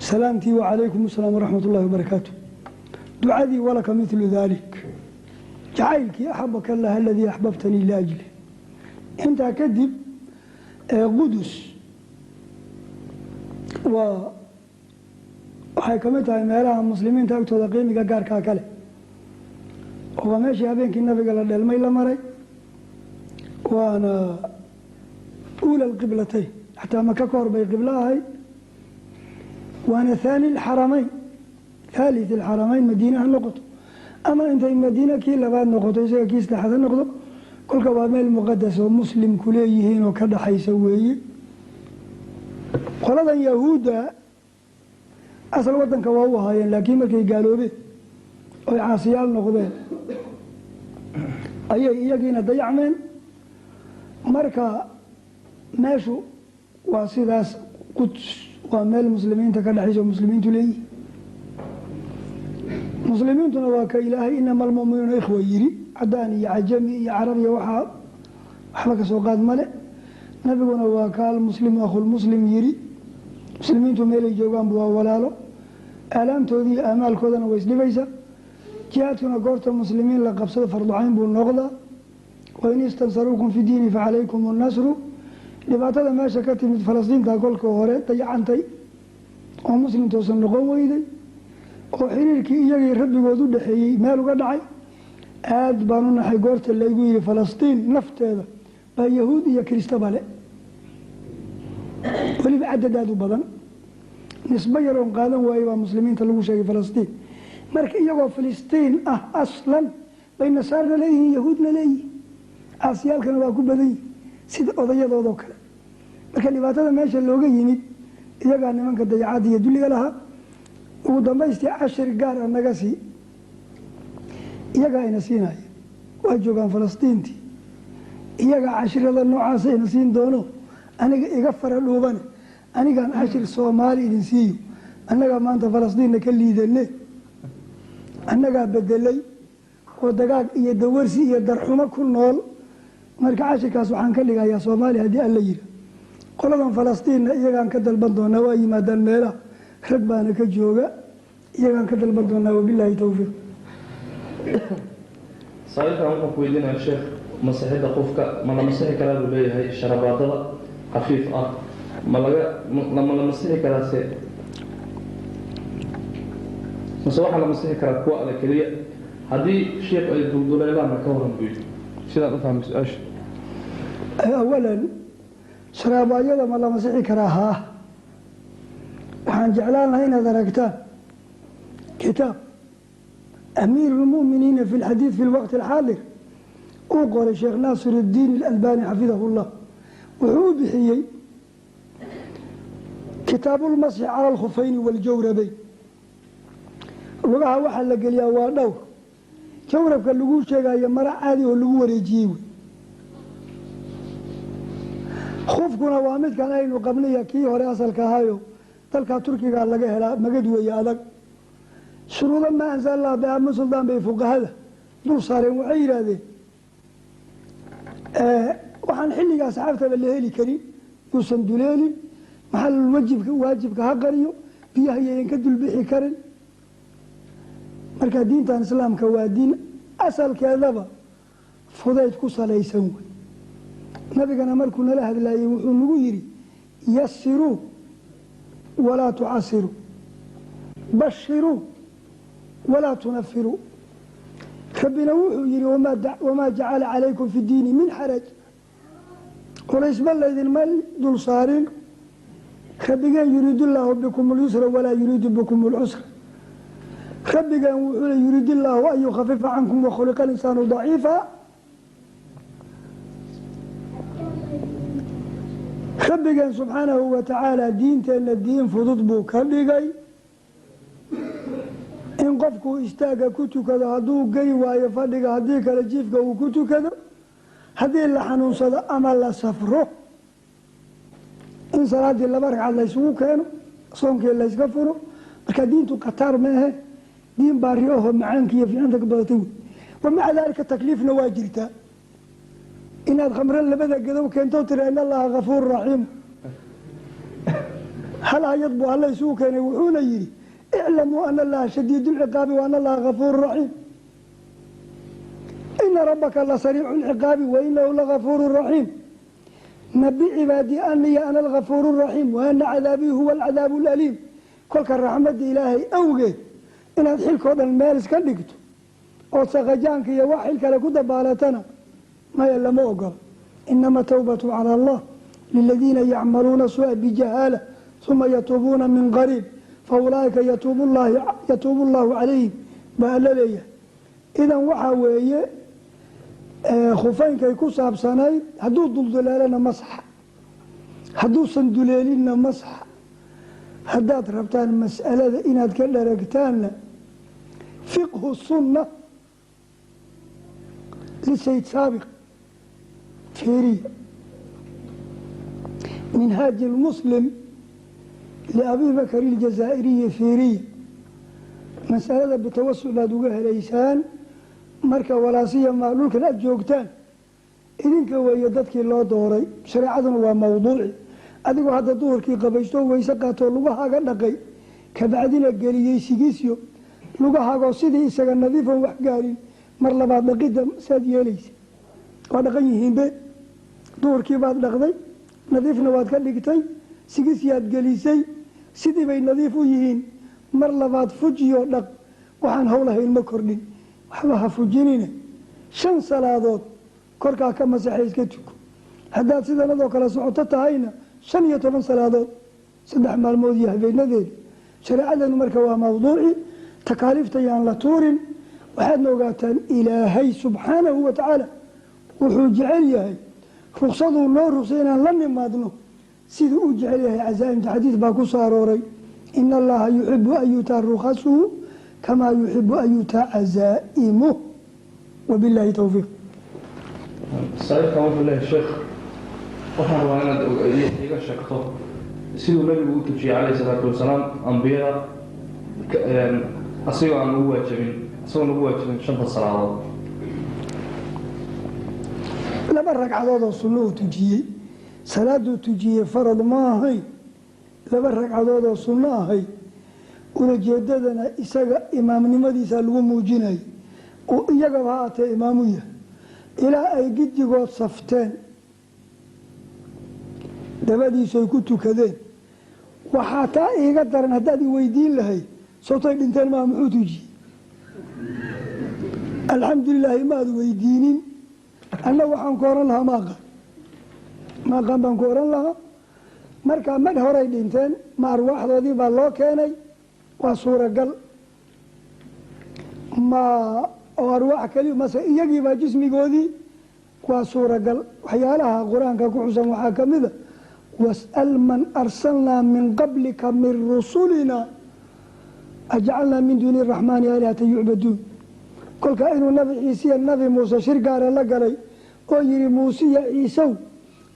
salaamtii wacalaykum asalaam waraxmat ullahi wabarakaatu. ducadii walaka midlu dalik, jacaylkii axabaka allah aladii axbabtanii liajli intaa kadib qudus waxay ka mid tahay meelaha muslimiinta agtooda qiimiga gaarkaa kale oo waa meeshii habeenkii nabiga la dheelmay la maray waana uula alqiblatayn xataa maka ka hor bay qiblo ahayd waana thaani alxaramayn thalith alxaramayn madiina ha noqoto ama intay madiina kii labaad noqoto isaga kii saddexaad ha noqdo kolka waa meel muqadas oo muslimku leeyihiin oo ka dhaxaysa weeye qoladan yahuudda asal wadanka waa u ahaayeen laakiin markay gaaloobeen oy caasiyaal noqdeen ayay iyagiina dayacmeen marka meeshu waa sidaas quds waa meel muslimiinta ka dhexaysa oo muslimiintu leeyihiin muslimiintuna waa ka ilaahay inama almu'minuuna ikhwa yiri cadaan iyo cajami iyo carabiya waxba ka soo qaad male nabiguna waa ka almuslimu akhulmuslim yiri muslimiintu meelay joogaanba waa walaalo aalaamtoodii iyo aamaalkoodana way isdhibaysaa jihaadkuna goorta muslimiin la qabsado farducayn buu noqdaa wain istansaruukum fi diini facalaykum annasru dhibaatada meesha ka timid falastiinta kolka hore dayacantay oo muslim toosan noqon weyday oo xiriirkii iyagii rabbigood u dhexeeyey meel uga dhacay aad baan u naxay goorta laygu yihi falastiin nafteeda baa yahuud iyo kiristaba le weliba cadad aad u badan nisbo yaroon qaadan waaye baa muslimiinta lagu sheegay falastiin marka iyagoo filistiin ah aslan bay nasaarna leeyihiin yahuudna leeyihiin caasiyaalkana waa ku badan yihin sida odayadoodoo kale marka dhibaatada meesha looga yimid iyagaa nimanka dayacadda iyo dulliga lahaa ugu dambaystii cashir gaar a naga sii iyagaa ina siinaya waa joogaan falastiintii iyagaa cashirada noocaasa ina siin doono aniga iga fara dhuubane anigaan cashir soomaali idin siiyo annagaa maanta falastiinna ka liidane annagaa bedelay oo dagaag iyo dawarsi iyo darxumo ku nool marka cashirkaas waxaan ka dhigayaa soomaaliya haddii alla yira qoladan falastiinna iyagaan ka dalban doonaa waa yimaadaan meelaha rag baana ka jooga iyagaan ka dalban doonaa wabilaahi towfiiq saailkan waxaan ku weydiinaya sheekh masixidda qofka ma la masixi karaa buu leeyahay sharabaadada khafiif ah ma la masixi karaase mase waxaa la masixi karaa kuwa adag keliya haddii sheekh ay dulduleelaanna ka waran buy sidaan u fahmay su-aasha awalan sharaabaayada ma la masixi karaa haa waxaan jeclaan lahaa inaad aragtaan kitaab amiir اlmu'miniina fi اlxadiid fi lwaqti اlxaadir uu qoray sheekh naasir اdiin اlalbani xafidahu اllah wuxuu u bixiyey kitaabu lmasxi cala alkhufayni waاljawrabeyn lugaha waxaa la geliyaa waa dhowr jawrabka lagu sheegayo mara caadi oo lagu wareejiyey wey khufkuna waa midkan aynu qabniya kii hore asalka ahayo dalka turkiga laga helaa magad weeye adag shuruudo ma anzallah biama suldaan bay fuqahada dul saareen waxay yidhaahdeen waxaan xilligaa saxaabtaba la heli karin yuusan duleelin maxalul waajibka ha qariyo biyaha yayan ka dulbixi karin marka diintan islaamka waa diin asalkeedaba fudayd ku salaysan wey nabigana markuu nala hadlaayey wuxuu nagu yidhi yasiruu walaa tucasiruu bashiruu walaa tunafiruu rabbina wuxuu yihi wamaa jacala calaykum fi diini min xaraj culaysba laydinma dul saarin rabbigeen yuriidu llaahu bikum اlyusra walaa yuriidu bikum اlcusra rabbigeen wuxuu yuriid illaahu an yukhafifa cankum wakhuliqa linsaanu daciifa rabbigeen subxaanahu wa tacaala diinteenna diin fudud buu ka dhigay in qofkuu istaagga ku tukado hadduu geli waayo fadhiga haddii kale jiifka uu ku tukado haddii la xanuunsado ama la safro in salaaddii 2 ragcad laysugu keeno soonkii layska furo marka diintu khataar maahe diin baari ahoo macaanka iyo fiicanta ka badatay wey wamaca daalika takliifna waa jirtaa inaad khamro 2 gadow keento tira in allaha kafuur raxiim hal ayad buu alla isugu keenay wuxuuna yidhi iclamuu ana allaha shadiidu lciqaabi wa ana allaha kafuur raxiim ina rabbaka la sariicu lciqaabi wa inahu lagafuuru raxiim nabi cibaadii anii ana algafuuru raxiim wa ana cadaabii huwa alcadaabu alaliim kolka raxmadda ilaahay awgeed inaad xilkao dhan meel iska dhigto ood saqajaanka iyo wax xil kale ku dabaalatana maya lama ogola inama tawbatu cala allah liladiina yacmaluuna suu'a bijahaala uma yatuubuuna min qariib faulaa'ika yatuubu allahu calayhim baa la leeyahay idan waxaa weeye khufaynkay ku saabsanayd hadduu duldulaalana masaxa hadduusan duleelinna masaxa haddaad rabtaan mas'alada inaad ka dharagtaanna fiqhu sunna lisayd saabiq fiiriya minhaaji lmuslim liabii bakr iljazaa'iriyi fiiriya masalada bitawasul aad uga helaysaan marka walaasiya maa dhulkan aad joogtaan idinka weeye dadkii loo dooray shareecaduna waa mawduuci adigoo hadda duhurkii qabaysto weyse qaatoo lugahaaga dhaqay kabacdina geliyey sigiisyo lugahaagoo sidii isaga nadiifan wax gaarin mar labaad dhaqidda saad yeelaysa waa dhaqan yihiinbe duhurkii baad dhaqday nadiifna waad ka dhigtay sigiisyaad gelisay sidii bay nadiif u yihiin mar labaad fujiyo dhaq waxaan howlahayn ma kordhin waxba ha fujinine 5 salaadood korkaa ka masaxay iska tuko haddaad sidanadoo kale socoto tahayna 15 salaadood 3 maalmood iyo habeenadeeda shareecadanu marka waa mawduuci takaaliifta yaan la tuurin waxaadna ogaataan ilaahay subxaanahu wa tacaala wuxuu jecel yahay ruqsaduu noo ruqsay inaan la nimaadno siduu u jecel yahay cazaa'imta xadiis baa ku soo arooray ina allaha yuxibu an yutaa rukhasuhu kamaa yuxibu an yutaa cazaa'imuh wabilaahi towfiiq saaxiibkan wuxuu leeyahay sheekh waxaan rabaa inaad iga sheegto siduu nabigu u tujiyey calayhi salaatu wasalaam ambiyada asagoo aan ugu waajibin 5 salaadood laba ragcadood oo sunno uu tujiyey salaaduu tujiyey farad ma ahayn laba ragcadood oo sunno ahay ulajeedadana isaga imaamnimadiisa lagu muujinayay oo iyagaba haatee imaamu yahay ilaa ay giddigood safteen dabadiisu ay ku tukadeen waxaa taa iiga daran haddaad i weydiin lahayd sababtay dhinteen maa muxuu tujiyey alxamdulilaahi maad weydiinin anna waxaan ku oran lahaa maaqaan baan ku oran lahaa markaa madh horay dhinteen ma arwaaxdoodii baa loo keenay waa suuragal ma oo arwaax keli mase iyagiibaa jismigoodii waa suuragal waxyaalaha qur-aanka ku xusan waxaa ka mida was'al man arsalnaa min qablika min rusulina ajcalnaa min duuni raxmaani aalihata yucbaduun kolkaa inuu nabi ciise iyo nabi muuse shir gaara la galay oo yihi muuse iyo ciisow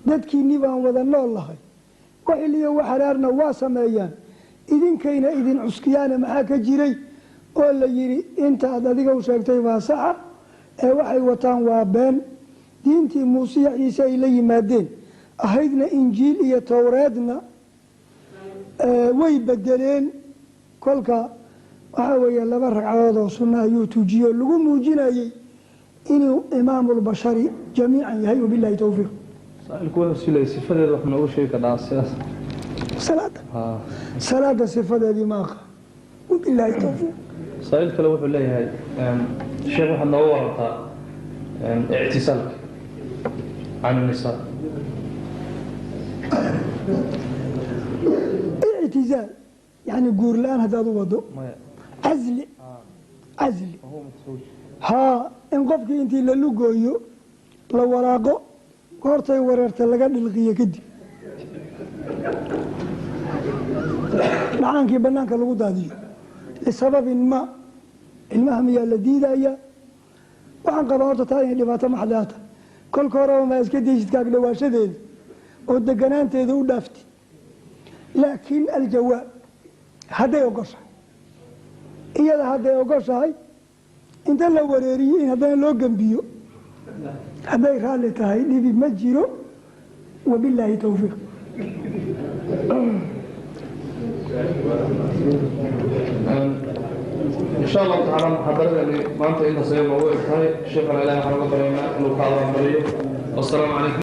dadkiinni baan wada nool lahay waxil iyo waxaraarna waa sameeyaan idinkayna idin cuskiyaana maxaa ka jiray oo la yidhi intaad adiga u sheegtay waa saxa ee waxay wataan waa been diintii muuse iyo ciise ay la yimaadeen ahaydna injiil iyo towreedna way bedeleen kolka waxaa weeye laba ragcadood oo sunno ayuu tujiyo lagu muujinayey inuu imaamulbashari jamiican yahay wabilaahi towfiiq saailku wuxuu silay sifadeeda wax noogu sheegi karaa sidaas salaada sifadeedii maaqa wabilaahi towfiiq saail kale wuxuu leeyahay sheekh waxaad nooga warantaa ictisaalka can nisaa ictizaal yani guur la-aan haddaad u wado casli haa in qofkii intii la lugooyo la walaaqo goortay wareerta laga dhilqiyo kadib dhacaankii banaanka lagu daadiyo lisababin ma ilmaha miyaa la diidaya waxaan qabaa horta taa inay dhibaato maxdaata kolka horeba maa iska daysidkaag dhawaashadeeda oo deganaanteeda u dhaafti laakiin aljawaab hadday ogoshahay iyada hadday ogoshahay inta la wareeriyo in haddana loo gembiyo hadday raalli tahay dhibi ma jiro wabilaahi towfiiq إن شاء الله تعالى محاضرة ما أنت إنت سيوم أول شيخنا إلهي حرق برينا إنه قال الله والسلام عليكم